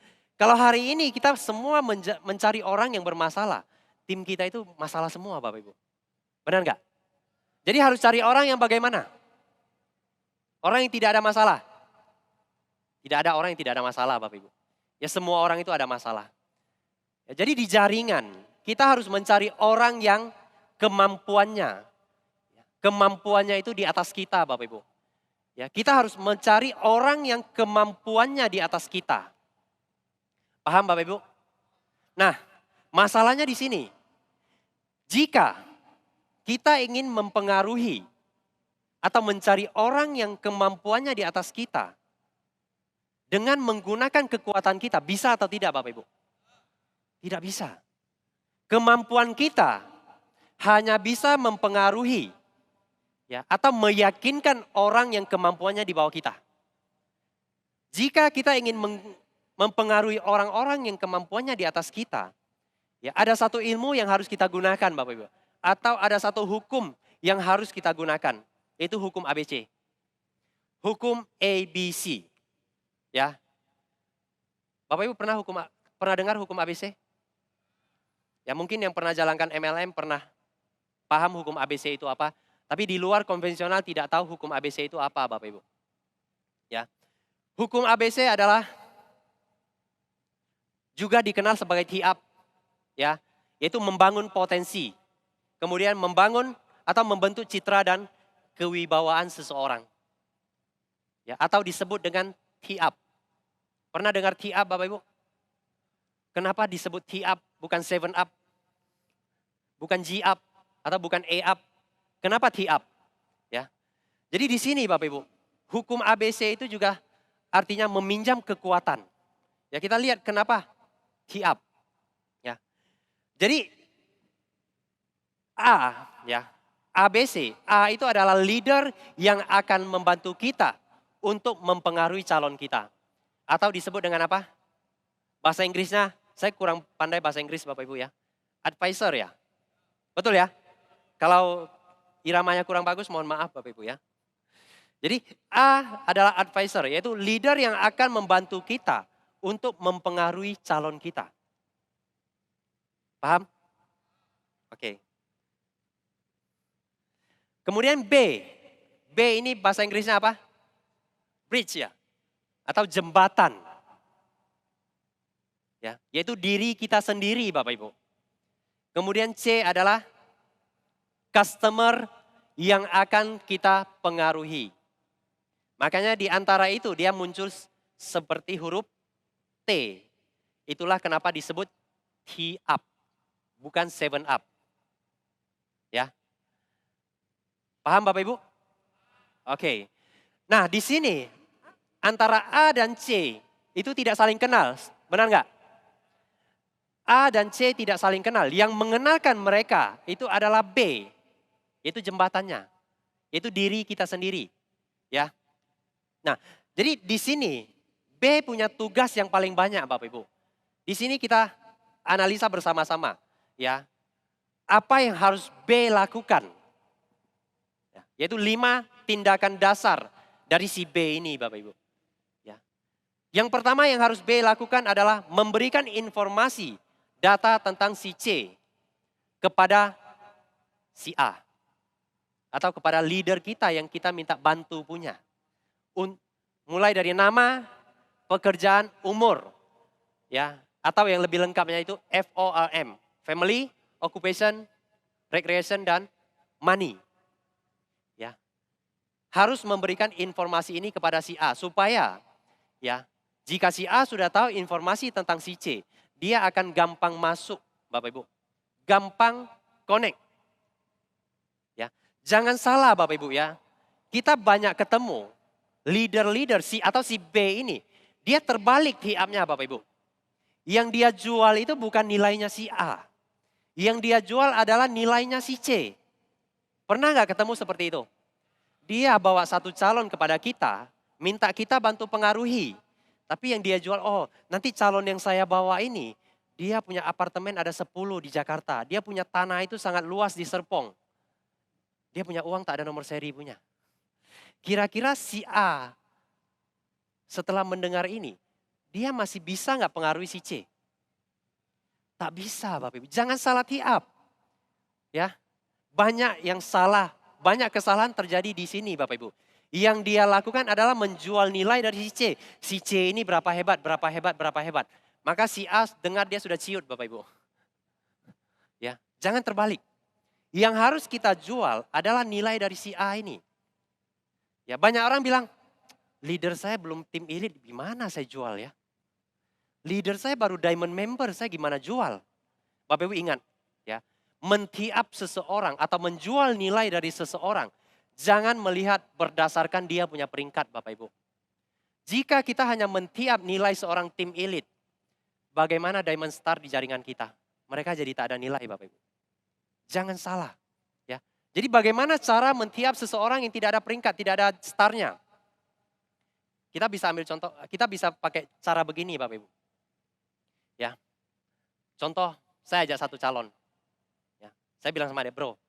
Speaker 1: Kalau hari ini kita semua mencari orang yang bermasalah, tim kita itu masalah semua Bapak Ibu. Benar nggak? Jadi harus cari orang yang bagaimana? Orang yang tidak ada masalah. Tidak ada orang yang tidak ada masalah Bapak Ibu. Ya semua orang itu ada masalah. Ya, jadi di jaringan kita harus mencari orang yang kemampuannya itu di atas kita Bapak Ibu. Ya, kita harus mencari orang yang kemampuannya di atas kita. Paham Bapak Ibu? Nah, masalahnya di sini. Jika kita ingin mempengaruhi atau mencari orang yang kemampuannya di atas kita dengan menggunakan kekuatan kita, bisa atau tidak Bapak Ibu? Tidak bisa. Kemampuan kita hanya bisa mempengaruhi ya, atau meyakinkan orang yang kemampuannya di bawah kita. Jika kita ingin mempengaruhi orang-orang yang kemampuannya di atas kita, ya ada satu ilmu yang harus kita gunakan Bapak Ibu. Atau ada satu hukum yang harus kita gunakan, yaitu hukum ABC. Hukum ABC. Ya. Bapak Ibu pernah dengar hukum ABC? Ya mungkin yang pernah jalankan MLM pernah paham hukum ABC itu apa. Tapi di luar konvensional tidak tahu hukum ABC itu apa Bapak Ibu. Ya. Hukum ABC adalah juga dikenal sebagai TIAP. Ya, yaitu membangun potensi. Kemudian membangun atau membentuk citra dan kewibawaan seseorang. Ya, atau disebut dengan TIAP. Pernah dengar TIAP Bapak Ibu? Kenapa disebut TIAP bukan 7up? Bukan G-up atau bukan A-up? Kenapa TIAP? Ya. Jadi di sini Bapak Ibu, hukum ABC itu juga artinya meminjam kekuatan. Ya, kita lihat kenapa TIAP. Ya. Jadi ABC, A itu adalah leader yang akan membantu kita untuk mempengaruhi calon kita. Atau disebut dengan apa? Bahasa Inggrisnya, saya kurang pandai bahasa Inggris Bapak Ibu ya. Advisor ya. Betul ya? Kalau iramanya kurang bagus mohon maaf Bapak Ibu ya. Jadi A adalah advisor, yaitu leader yang akan membantu kita untuk mempengaruhi calon kita. Paham? Oke. Kemudian B. B ini bahasa Inggrisnya apa? Bridge ya. Atau jembatan. Ya, yaitu diri kita sendiri Bapak Ibu. Kemudian C adalah customer yang akan kita pengaruhi. Makanya di antara itu dia muncul seperti huruf T. Itulah kenapa disebut T-up, bukan 7up. Ya. Paham Bapak Ibu? Oke. Nah di sini antara A dan C itu tidak saling kenal. Benar nggak? A dan C tidak saling kenal. Yang mengenalkan mereka itu adalah B. Itu jembatannya. Itu diri kita sendiri. Ya. Nah, jadi di sini B punya tugas yang paling banyak Bapak Ibu. Di sini kita analisa bersama-sama, ya. Apa yang harus B lakukan? Ya, yaitu 5 tindakan dasar dari si B ini Bapak Ibu. Ya. Yang pertama yang harus B lakukan adalah memberikan informasi data tentang si C kepada si A. Atau kepada leader kita yang kita minta bantu punya. Mulai dari nama, pekerjaan, umur. Ya, atau yang lebih lengkapnya itu FORM. Family, Occupation, Recreation, dan Money. Ya, harus memberikan informasi ini kepada si A. Supaya ya, jika si A sudah tahu informasi tentang si C, dia akan gampang masuk Bapak Ibu. Gampang connect. Ya, jangan salah Bapak Ibu ya. Kita banyak ketemu leader-leader si atau si B ini, dia terbalik TIAP-nya Bapak Ibu. Yang dia jual itu bukan nilainya si A. Yang dia jual adalah nilainya si C. Pernah nggak ketemu seperti itu? Dia bawa satu calon kepada kita, minta kita bantu pengaruhi. Tapi yang dia jual, oh nanti calon yang saya bawa ini, dia punya apartemen ada 10 di Jakarta. Dia punya tanah itu sangat luas di Serpong. Dia punya uang tak ada nomor seri punya. Kira-kira si A setelah mendengar ini, dia masih bisa nggak pengaruhi si C? Tak bisa Bapak Ibu, jangan salah tee up. Ya, banyak yang salah, banyak kesalahan terjadi di sini Bapak Ibu. Yang dia lakukan adalah menjual nilai dari si C. Si C ini berapa hebat, berapa hebat, berapa hebat. Maka si A dengar dia sudah ciut Bapak Ibu. Ya, jangan terbalik. Yang harus kita jual adalah nilai dari si A ini. Ya, banyak orang bilang, leader saya belum tim elite, gimana saya jual ya? Leader saya baru diamond member, saya gimana jual? Bapak Ibu ingat, ya, mentiap seseorang atau menjual nilai dari seseorang, jangan melihat berdasarkan dia punya peringkat Bapak Ibu. Jika kita hanya mentiap nilai seorang tim elite, bagaimana diamond star di jaringan kita? Mereka jadi tak ada nilai Bapak Ibu. Jangan salah. Ya. Jadi bagaimana cara mentiap seseorang yang tidak ada peringkat, tidak ada starnya? Kita bisa ambil contoh, kita bisa pakai cara begini Bapak Ibu. Ya. Contoh, saya ajak satu calon. Ya. Saya bilang sama dia, bro,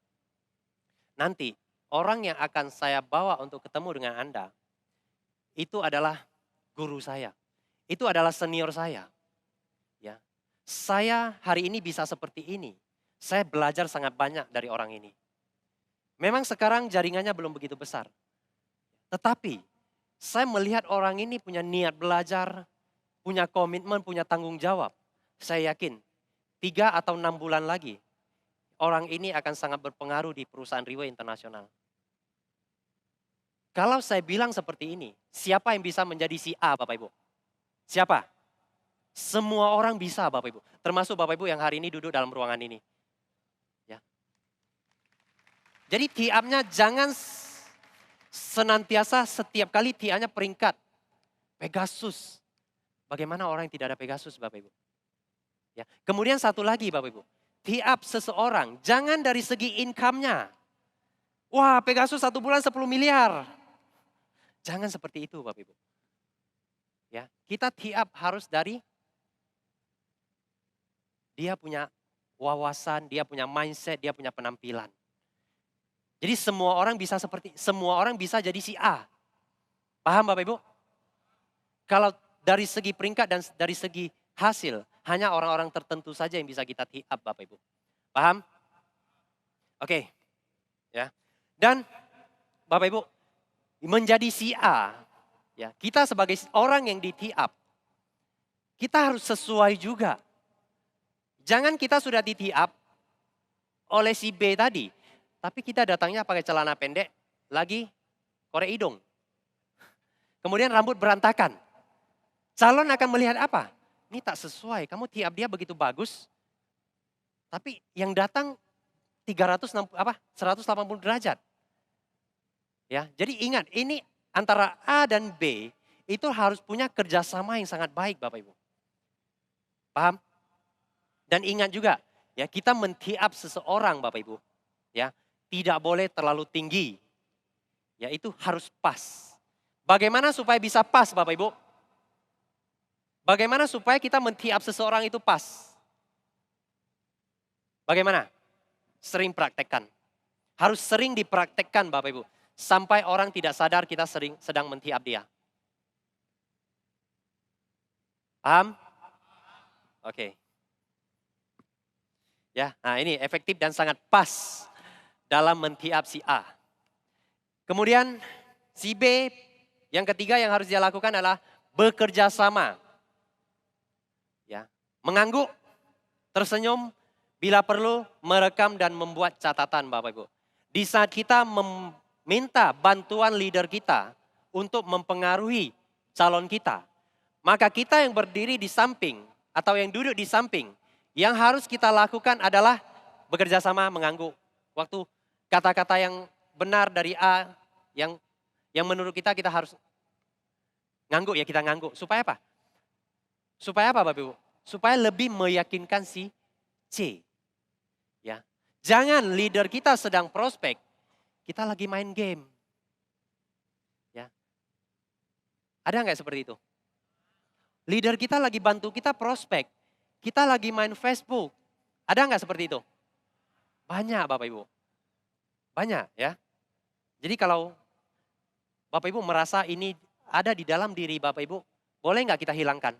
Speaker 1: nanti orang yang akan saya bawa untuk ketemu dengan Anda, itu adalah guru saya. Itu adalah senior saya. Ya. Saya hari ini bisa seperti ini. Saya belajar sangat banyak dari orang ini. Memang sekarang jaringannya belum begitu besar. Tetapi saya melihat orang ini punya niat belajar, punya komitmen, punya tanggung jawab. Saya yakin 3 atau 6 bulan lagi orang ini akan sangat berpengaruh di perusahaan Riway Internasional. Kalau saya bilang seperti ini, siapa yang bisa menjadi si A Bapak Ibu? Siapa? Semua orang bisa Bapak Ibu. Termasuk Bapak Ibu yang hari ini duduk dalam ruangan ini. Jadi tee up-nya jangan senantiasa setiap kali tee up-nya peringkat. Pegasus. Bagaimana orang yang tidak ada Pegasus Bapak Ibu? Ya. Kemudian satu lagi Bapak Ibu. Tee up seseorang jangan dari segi income-nya. Wah Pegasus 1 bulan 10 miliar. Jangan seperti itu Bapak Ibu. Ya, kita tee up harus dari dia punya wawasan, dia punya mindset, dia punya penampilan. Jadi semua orang bisa jadi si A. Paham Bapak Ibu? Kalau dari segi peringkat dan dari segi hasil, hanya orang-orang tertentu saja yang bisa kita tee up Bapak Ibu. Paham? Oke. Ya. Dan Bapak Ibu, menjadi si A, ya, kita sebagai orang yang di tee up, kita harus sesuai juga. Jangan kita sudah di tee up oleh si B tadi, tapi kita datangnya pakai celana pendek, lagi korek hidung. Kemudian rambut berantakan. Calon akan melihat apa? Ini tak sesuai, kamu tee up dia begitu bagus. Tapi yang datang 180 derajat. Ya, jadi ingat, ini antara A dan B itu harus punya kerjasama yang sangat baik Bapak Ibu. Paham? Dan ingat juga, ya kita men-tee up seseorang Bapak Ibu. Ya, tidak boleh terlalu tinggi. Ya itu harus pas. Bagaimana supaya bisa pas Bapak Ibu? Bagaimana supaya kita men-tee up seseorang itu pas? Bagaimana? Sering praktekkan. Harus sering dipraktekkan Bapak Ibu. Sampai orang tidak sadar kita sedang men-tee up dia. Paham? Oke. Ya, nah ini efektif dan sangat pas dalam men-tee up si A. Kemudian si B, yang ketiga yang harus dia lakukan adalah bekerja sama. Ya, mengangguk, tersenyum, bila perlu merekam dan membuat catatan Bapak Ibu. Di saat kita meminta bantuan leader kita untuk mempengaruhi calon kita, maka kita yang berdiri di samping atau yang duduk di samping, yang harus kita lakukan adalah bekerja sama mengangguk. Waktu kata-kata yang benar dari A, yang menurut kita harus ngangguk, ya kita ngangguk. Supaya apa? Supaya apa Bapak Ibu? Supaya lebih meyakinkan si C. Ya. Jangan leader kita sedang prospek, kita lagi main game. Ya. Ada nggak seperti itu? Leader kita lagi bantu kita prospek, kita lagi main Facebook. Ada nggak seperti itu? Banyak Bapak Ibu. Banyak ya. Jadi kalau Bapak Ibu merasa ini ada di dalam diri Bapak Ibu, boleh nggak kita hilangkan?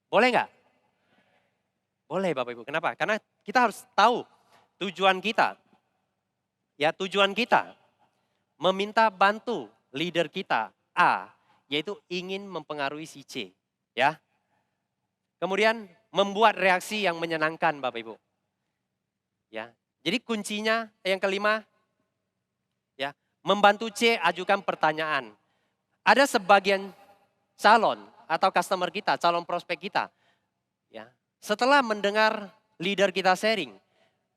Speaker 1: Boleh nggak? Boleh Bapak Ibu. Kenapa? Karena kita harus tahu tujuan kita. Ya, tujuan kita meminta bantu leader kita A, yaitu ingin mempengaruhi si C. Ya. Kemudian membuat reaksi yang menyenangkan Bapak Ibu. Ya. Jadi kuncinya yang kelima, ya, membantu C ajukan pertanyaan. Ada sebagian calon atau customer kita, calon prospek kita, ya, setelah mendengar leader kita sharing,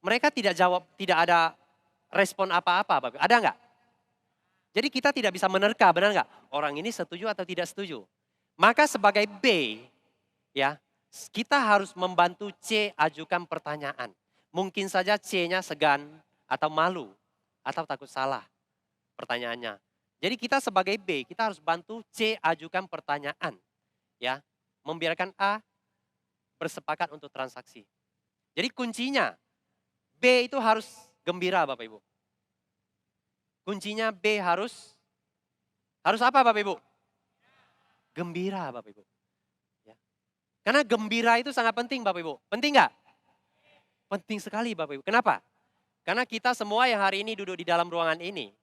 Speaker 1: mereka tidak jawab, tidak ada respon apa-apa, Bapak. Ada nggak? Jadi kita tidak bisa menerka, benar nggak? Orang ini setuju atau tidak setuju. Maka sebagai B, ya, kita harus membantu C ajukan pertanyaan. Mungkin saja C-nya segan atau malu atau takut salah pertanyaannya. Jadi kita sebagai B, kita harus bantu C ajukan pertanyaan. Ya, membiarkan A bersepakat untuk transaksi. Jadi kuncinya B itu harus gembira Bapak Ibu. Kuncinya B harus apa Bapak Ibu? Gembira Bapak Ibu. Ya. Karena gembira itu sangat penting Bapak Ibu. Penting nggak? Penting sekali Bapak Ibu. Kenapa? Karena kita semua yang hari ini duduk di dalam ruangan ini,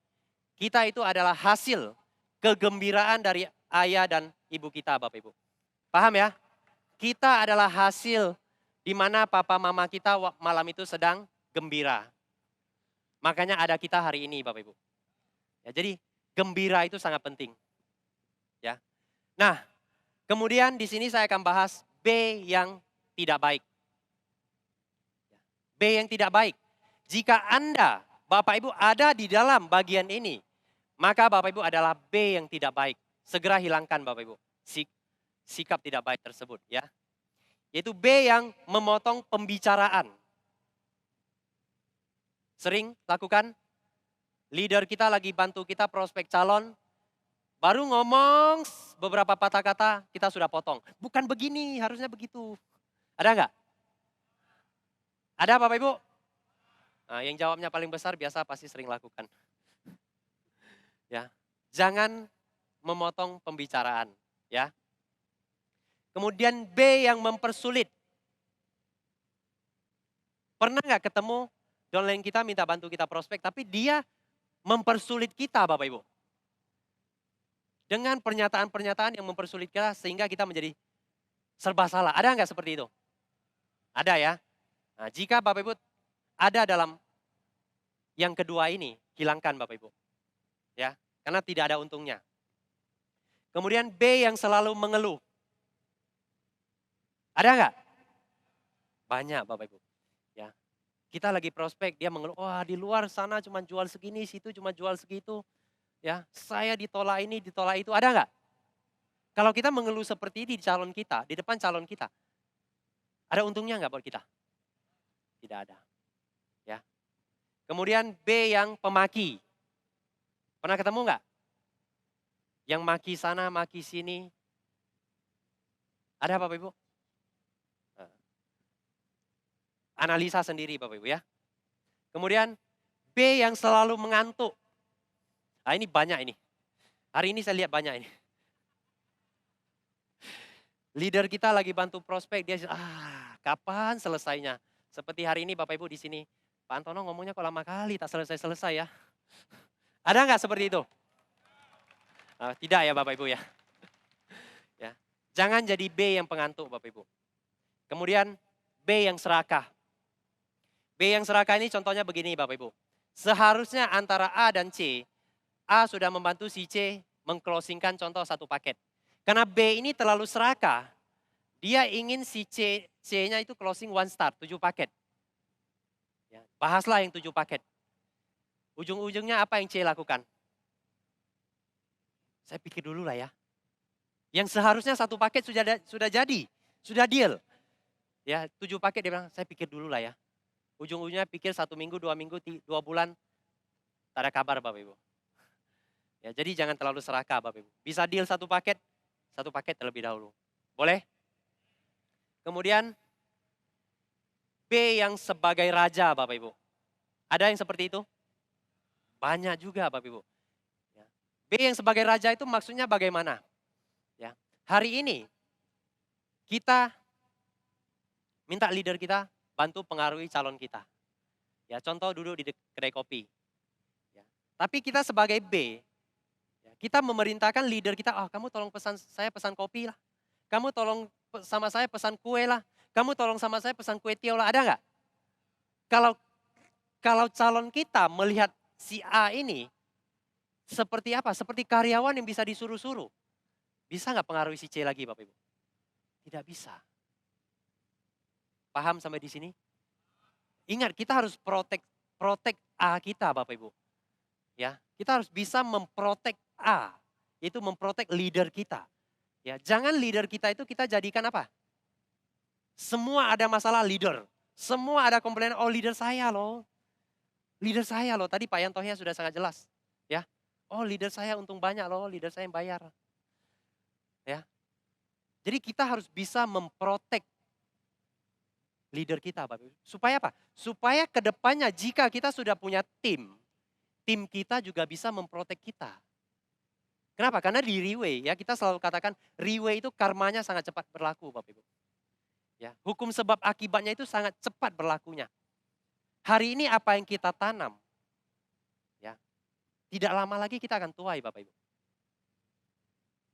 Speaker 1: kita itu adalah hasil kegembiraan dari ayah dan ibu kita Bapak Ibu. Paham ya? Kita adalah hasil di mana papa mama kita malam itu sedang gembira. Makanya ada kita hari ini Bapak Ibu. Ya, jadi gembira itu sangat penting. Ya. Nah, kemudian di sini saya akan bahas B yang tidak baik. B yang tidak baik. Jika Anda, Bapak Ibu ada di dalam bagian ini, maka Bapak Ibu adalah B yang tidak baik. Segera hilangkan Bapak Ibu sikap tidak baik tersebut ya. Yaitu B yang memotong pembicaraan. Sering lakukan, leader kita lagi bantu kita prospek calon, baru ngomong beberapa patah kata kita sudah potong. Bukan begini, harusnya begitu. Ada nggak? Ada Bapak Ibu? Nah, yang jawabnya paling besar biasa pasti sering lakukan. Ya, jangan memotong pembicaraan, ya. Kemudian B yang mempersulit. Pernah nggak ketemu downline kita minta bantu kita prospek, tapi dia mempersulit kita Bapak Ibu. Dengan pernyataan-pernyataan yang mempersulit kita sehingga kita menjadi serba salah. Ada nggak seperti itu? Ada ya. Nah, jika Bapak Ibu ada dalam yang kedua ini, hilangkan Bapak Ibu. Ya, karena tidak ada untungnya. Kemudian B yang selalu mengeluh. Ada nggak? Banyak Bapak Ibu. Ya. Kita lagi prospek, dia mengeluh, wah di luar sana cuma jual segini, situ cuma jual segitu. Ya, saya ditolak ini, ditolak itu, ada nggak? Kalau kita mengeluh seperti ini di calon kita, di depan calon kita, ada untungnya nggak buat kita? Tidak ada. Ya. Kemudian B yang pemaki. Pernah ketemu nggak? Yang maki sana, maki sini. Ada Bapak Ibu? Analisa sendiri Bapak Ibu ya. Kemudian B yang selalu mengantuk. Nah ini banyak ini. Hari ini saya lihat banyak ini. Leader kita lagi bantu prospek, dia kapan selesainya? Seperti hari ini Bapak Ibu di sini. Pak Antono ngomongnya kok lama kali, tak selesai-selesai ya. Ada nggak seperti itu? Tidak ya Bapak Ibu ya. Ya. Jangan jadi B yang pengantuk Bapak Ibu. Kemudian B yang serakah. B yang serakah ini contohnya begini Bapak Ibu. Seharusnya antara A dan C, A sudah membantu si C mengclosingkan contoh satu paket. Karena B ini terlalu serakah, dia ingin si C-nya itu closing one start, 7 paket. Ya, bahaslah yang 7 paket. Ujung-ujungnya apa yang C lakukan? Saya pikir dulu lah ya. Yang seharusnya satu paket sudah jadi, sudah deal. Ya 7 paket dia bilang, saya pikir dulu lah ya. Ujung-ujungnya pikir 1 minggu, 2 minggu, 2 bulan, tak ada kabar Bapak Ibu. Ya, jadi jangan terlalu serakah Bapak Ibu. Bisa deal satu paket terlebih dahulu. Boleh? Kemudian B yang sebagai raja Bapak Ibu. Ada yang seperti itu? Banyak juga Bapak Ibu. Ya. B yang sebagai raja itu maksudnya bagaimana? Ya. Hari ini kita minta leader kita bantu pengaruhi calon kita. Ya, contoh duduk di kedai kopi. Ya. Tapi kita sebagai B, ya, kita memerintahkan leader kita, kamu tolong saya pesan kopi lah. Kamu tolong sama saya pesan kue lah. Kamu tolong sama saya pesan kue tiaw lah. Ada nggak? Kalau calon kita melihat si A ini seperti apa? Seperti karyawan yang bisa disuruh-suruh. Bisa nggak pengaruhi si C lagi Bapak Ibu? Tidak bisa. Paham sampai di sini? Ingat kita harus protek A kita Bapak Ibu. Ya, kita harus bisa memprotek A, yaitu memprotek leader kita. Ya, jangan leader kita itu kita jadikan apa? Semua ada masalah leader. Semua ada komplain, leader saya loh. Leader saya loh, tadi Pak Yantohnya sudah sangat jelas. Ya, leader saya untung banyak loh, leader saya yang bayar. Ya, jadi kita harus bisa memprotek leader kita Bapak Ibu. Supaya apa? Supaya kedepannya jika kita sudah punya tim kita juga bisa memprotek kita. Kenapa? Karena di Riway ya kita selalu katakan Riway itu karmanya sangat cepat berlaku Bapak Ibu. Ya, hukum sebab akibatnya itu sangat cepat berlakunya. Hari ini apa yang kita tanam, ya, tidak lama lagi kita akan tuai Bapak Ibu.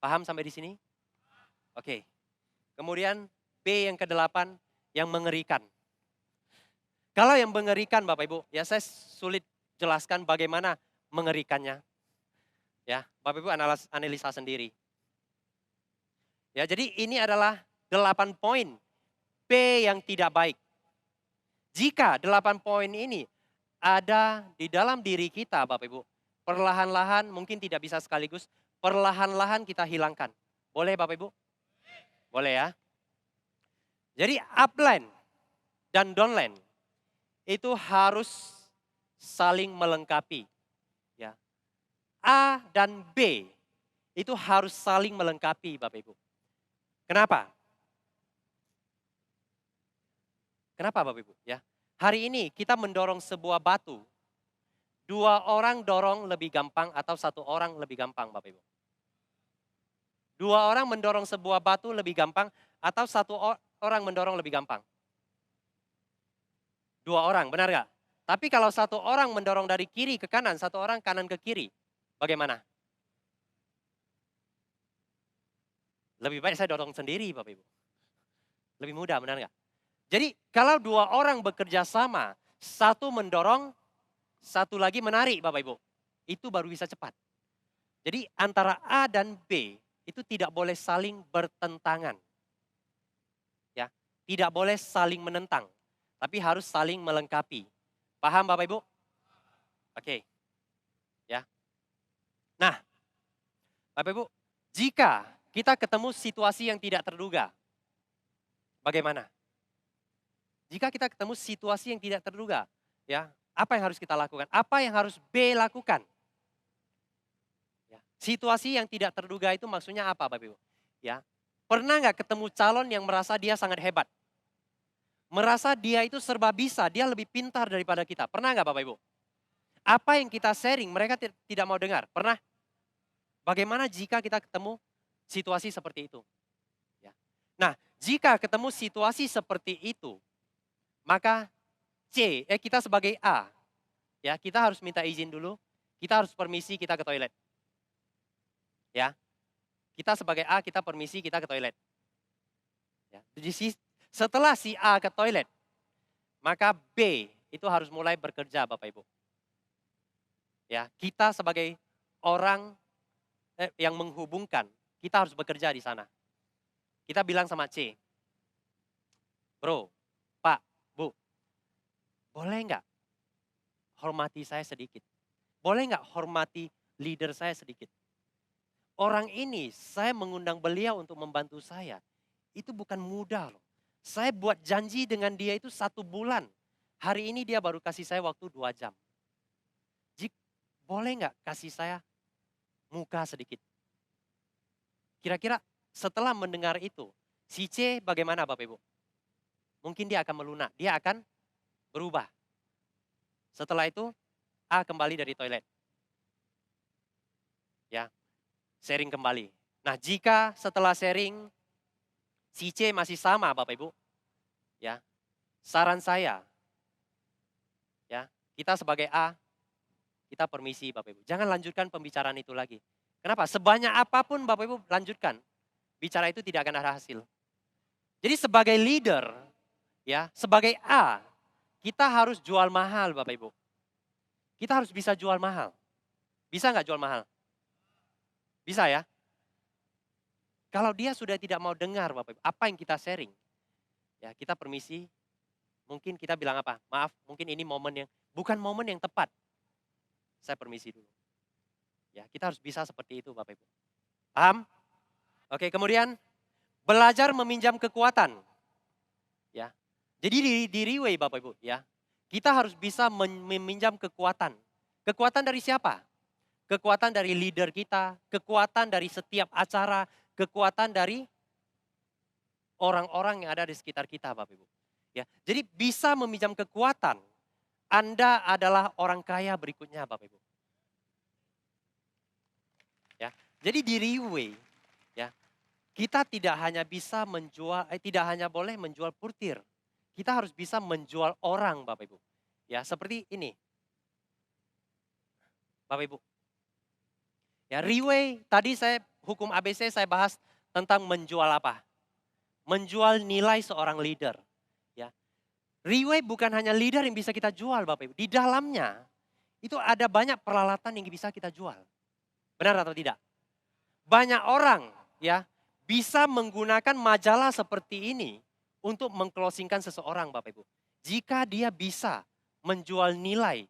Speaker 1: Paham sampai di sini? Oke. Kemudian B yang ke-8 yang mengerikan. Kalau yang mengerikan Bapak Ibu, ya saya sulit jelaskan bagaimana mengerikannya. Ya, Bapak Ibu analisa sendiri. Ya, jadi ini adalah 8 poin B yang tidak baik. Jika 8 poin ini ada di dalam diri kita Bapak Ibu, perlahan-lahan mungkin tidak bisa sekaligus, perlahan-lahan kita hilangkan. Boleh Bapak Ibu? Boleh ya. Jadi upline dan downline itu harus saling melengkapi. Ya. A dan B itu harus saling melengkapi Bapak Ibu. Kenapa? Kenapa Bapak Ibu? Ya. Hari ini kita mendorong sebuah batu. 2 orang dorong lebih gampang atau 1 orang lebih gampang Bapak Ibu? 2 orang mendorong sebuah batu lebih gampang atau 1 orang mendorong lebih gampang? 2 orang, benar gak? Tapi kalau 1 orang mendorong dari kiri ke kanan, 1 orang kanan ke kiri, bagaimana? Lebih baik saya dorong sendiri Bapak Ibu. Lebih mudah, benar gak? Jadi kalau 2 orang bekerja sama, 1 mendorong, 1 lagi menarik Bapak Ibu. Itu baru bisa cepat. Jadi antara A dan B itu tidak boleh saling bertentangan. Ya, tidak boleh saling menentang, tapi harus saling melengkapi. Paham Bapak Ibu? Oke. Ya. Nah, Bapak Ibu, jika kita ketemu situasi yang tidak terduga, bagaimana? Jika kita ketemu situasi yang tidak terduga, ya, apa yang harus kita lakukan? Apa yang harus B lakukan? Ya, situasi yang tidak terduga itu maksudnya apa Bapak Ibu? Ya, pernah nggak ketemu calon yang merasa dia sangat hebat? Merasa dia itu serba bisa, dia lebih pintar daripada kita. Pernah nggak Bapak Ibu? Apa yang kita sharing mereka tidak mau dengar. Pernah? Bagaimana jika kita ketemu situasi seperti itu? Ya. Nah, jika ketemu situasi seperti itu, maka kita sebagai A, ya kita harus minta izin dulu, kita harus permisi kita ke toilet. Ya, kita sebagai A kita permisi kita ke toilet. Ya. Jadi setelah si A ke toilet, maka B itu harus mulai bekerja Bapak Ibu. Ya, kita sebagai orang yang menghubungkan, kita harus bekerja di sana. Kita bilang sama C, bro, Pak, Bu, boleh nggak hormati saya sedikit? Boleh nggak hormati leader saya sedikit? Orang ini saya mengundang beliau untuk membantu saya. Itu bukan mudah loh. Saya buat janji dengan dia itu 1 bulan. Hari ini dia baru kasih saya waktu 2 jam. Boleh nggak kasih saya muka sedikit? Kira-kira setelah mendengar itu, si C bagaimana Bapak Ibu? Mungkin dia akan melunak, dia akan berubah. Setelah itu A kembali dari toilet. Ya, sharing kembali. Nah, jika setelah sharing si C masih sama Bapak Ibu, ya, saran saya, ya, kita sebagai A, kita permisi Bapak Ibu. Jangan lanjutkan pembicaraan itu lagi. Kenapa? Sebanyak apapun Bapak Ibu lanjutkan, bicara itu tidak akan ada hasil. Jadi sebagai leader, ya, sebagai A, kita harus jual mahal Bapak Ibu. Kita harus bisa jual mahal. Bisa nggak jual mahal? Bisa ya? Kalau dia sudah tidak mau dengar Bapak Ibu, apa yang kita sharing, ya kita permisi, mungkin kita bilang apa? Maaf, mungkin ini momen yang, bukan momen yang tepat. Saya permisi dulu. Ya, kita harus bisa seperti itu Bapak Ibu. Paham? Oke, kemudian belajar meminjam kekuatan. Ya. Jadi di Riway Bapak Ibu, ya. Kita harus bisa meminjam kekuatan. Kekuatan dari siapa? Kekuatan dari leader kita, kekuatan dari setiap acara, kekuatan dari orang-orang yang ada di sekitar kita Bapak Ibu. Ya, jadi bisa meminjam kekuatan. Anda adalah orang kaya berikutnya Bapak Ibu. Ya, jadi di Riway, ya, kita tidak hanya bisa menjual, tidak hanya boleh menjual portir. Kita harus bisa menjual orang Bapak Ibu. Ya, seperti ini. Bapak Ibu. Ya, Riway tadi saya hukum ABC saya bahas tentang menjual apa? Menjual nilai seorang leader. Ya. Riway bukan hanya leader yang bisa kita jual Bapak Ibu. Di dalamnya itu ada banyak peralatan yang bisa kita jual. Benar atau tidak? Banyak orang ya bisa menggunakan majalah seperti ini untuk mengclosingkan seseorang Bapak Ibu. Jika dia bisa menjual nilai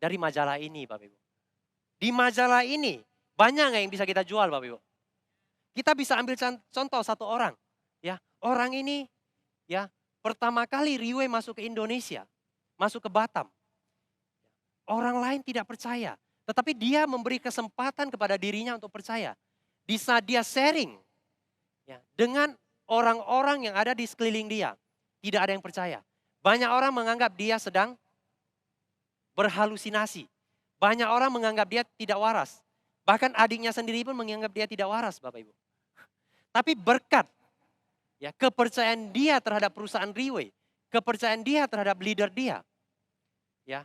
Speaker 1: dari majalah ini Bapak Ibu. Di majalah ini banyak nggak yang bisa kita jual Bapak Ibu? Kita bisa ambil contoh satu orang. Ya, orang ini ya pertama kali Riway masuk ke Indonesia, masuk ke Batam. Orang lain tidak percaya, tetapi dia memberi kesempatan kepada dirinya untuk percaya. Di saat dia sharing ya, dengan orang-orang yang ada di sekeliling dia, tidak ada yang percaya. Banyak orang menganggap dia sedang berhalusinasi. Banyak orang menganggap dia tidak waras. Bahkan adiknya sendiri pun menganggap dia tidak waras Bapak Ibu. Tapi berkat ya kepercayaan dia terhadap perusahaan Riway, kepercayaan dia terhadap leader dia. Ya.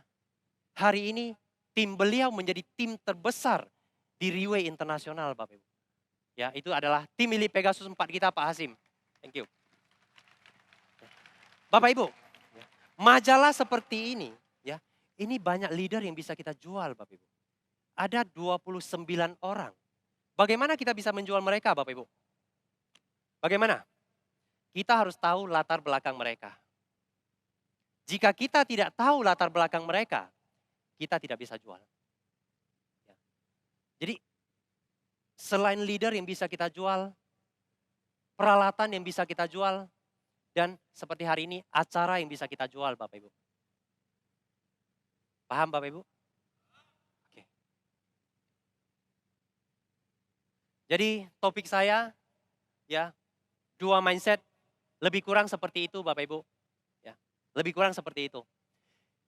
Speaker 1: Hari ini tim beliau menjadi tim terbesar di Riway Internasional Bapak Ibu. Ya, itu adalah tim milik Pegasus 4 kita Pak Hasim. Thank you. Bapak Ibu, majalah seperti ini ya, ini banyak leader yang bisa kita jual Bapak Ibu. Ada 29 orang. Bagaimana kita bisa menjual mereka Bapak Ibu? Bagaimana? Kita harus tahu latar belakang mereka. Jika kita tidak tahu latar belakang mereka, kita tidak bisa jual. Ya. Jadi selain leader yang bisa kita jual, peralatan yang bisa kita jual, dan seperti hari ini acara yang bisa kita jual Bapak Ibu. Paham Bapak Ibu? Oke. Jadi topik saya ya 2 mindset lebih kurang seperti itu Bapak Ibu. Ya, lebih kurang seperti itu.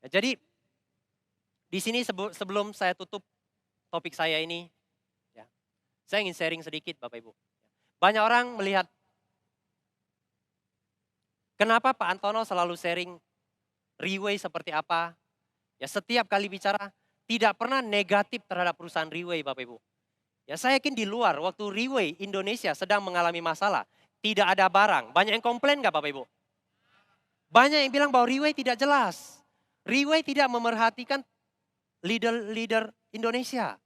Speaker 1: Ya, jadi di sini sebelum saya tutup topik saya ini, ya, saya ingin sharing sedikit Bapak Ibu. Banyak orang melihat, kenapa Pak Antono selalu sharing Riway seperti apa. Ya setiap kali bicara tidak pernah negatif terhadap perusahaan Riway Bapak Ibu. Ya saya yakin di luar waktu Riway Indonesia sedang mengalami masalah, tidak ada barang. Banyak yang komplain nggak Bapak Ibu? Banyak yang bilang bahwa Riway tidak jelas. Riway tidak memerhatikan leader-leader Indonesia.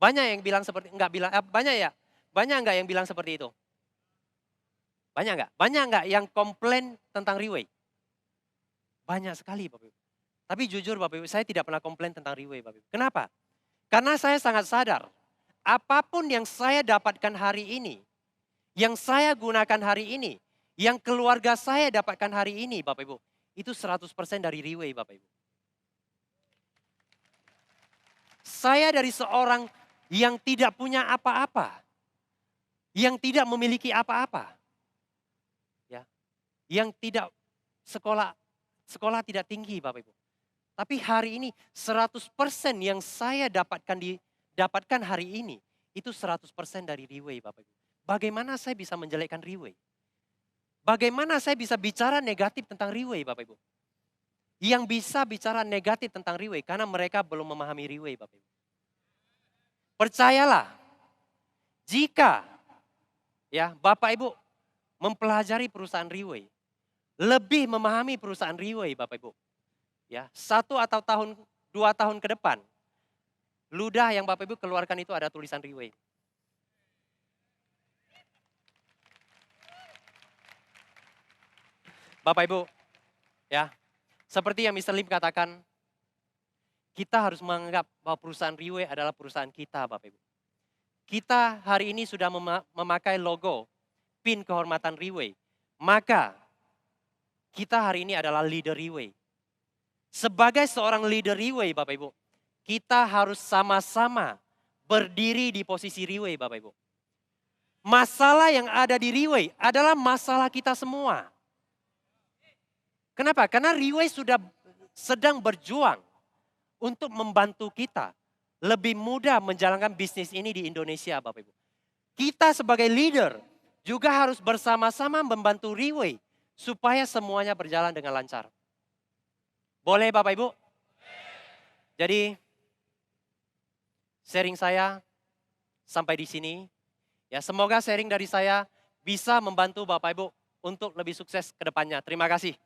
Speaker 1: Banyak yang bilang seperti, enggak bilang, banyak ya? Banyak enggak yang bilang seperti itu? Banyak enggak? Banyak enggak yang komplain tentang Riway? Banyak sekali Bapak Ibu. Tapi jujur Bapak Ibu, saya tidak pernah komplain tentang Riway Bapak Ibu. Kenapa? Karena saya sangat sadar, apapun yang saya dapatkan hari ini, yang saya gunakan hari ini, yang keluarga saya dapatkan hari ini Bapak Ibu, itu 100% dari Riway Bapak Ibu. Saya dari seorang yang tidak punya apa-apa. Yang tidak memiliki apa-apa. Ya. Yang tidak sekolah tidak tinggi Bapak Ibu. Tapi hari ini 100% yang saya dapatkan hari ini itu 100% dari Riway Bapak Ibu. Bagaimana saya bisa menjelekkan Riway? Bagaimana saya bisa bicara negatif tentang Riway Bapak Ibu? Yang bisa bicara negatif tentang Riway karena mereka belum memahami Riway Bapak Ibu. Percayalah, jika ya Bapak Ibu mempelajari perusahaan Riway, lebih memahami perusahaan Riway Bapak Ibu. Ya, 1 atau 2 tahun ke depan, ludah yang Bapak Ibu keluarkan itu ada tulisan Riway. Bapak Ibu, ya, seperti yang Mr. Lim katakan, kita harus menganggap bahwa perusahaan Riway adalah perusahaan kita Bapak Ibu. Kita hari ini sudah memakai logo PIN kehormatan Riway. Maka kita hari ini adalah leader Riway. Sebagai seorang leader Riway Bapak Ibu, kita harus sama-sama berdiri di posisi Riway Bapak Ibu. Masalah yang ada di Riway adalah masalah kita semua. Kenapa? Karena Riway sudah sedang berjuang untuk membantu kita lebih mudah menjalankan bisnis ini di Indonesia Bapak Ibu. Kita sebagai leader juga harus bersama-sama membantu Riway supaya semuanya berjalan dengan lancar. Boleh Bapak Ibu? Jadi sharing saya sampai di sini. Ya, semoga sharing dari saya bisa membantu Bapak Ibu untuk lebih sukses ke depannya. Terima kasih.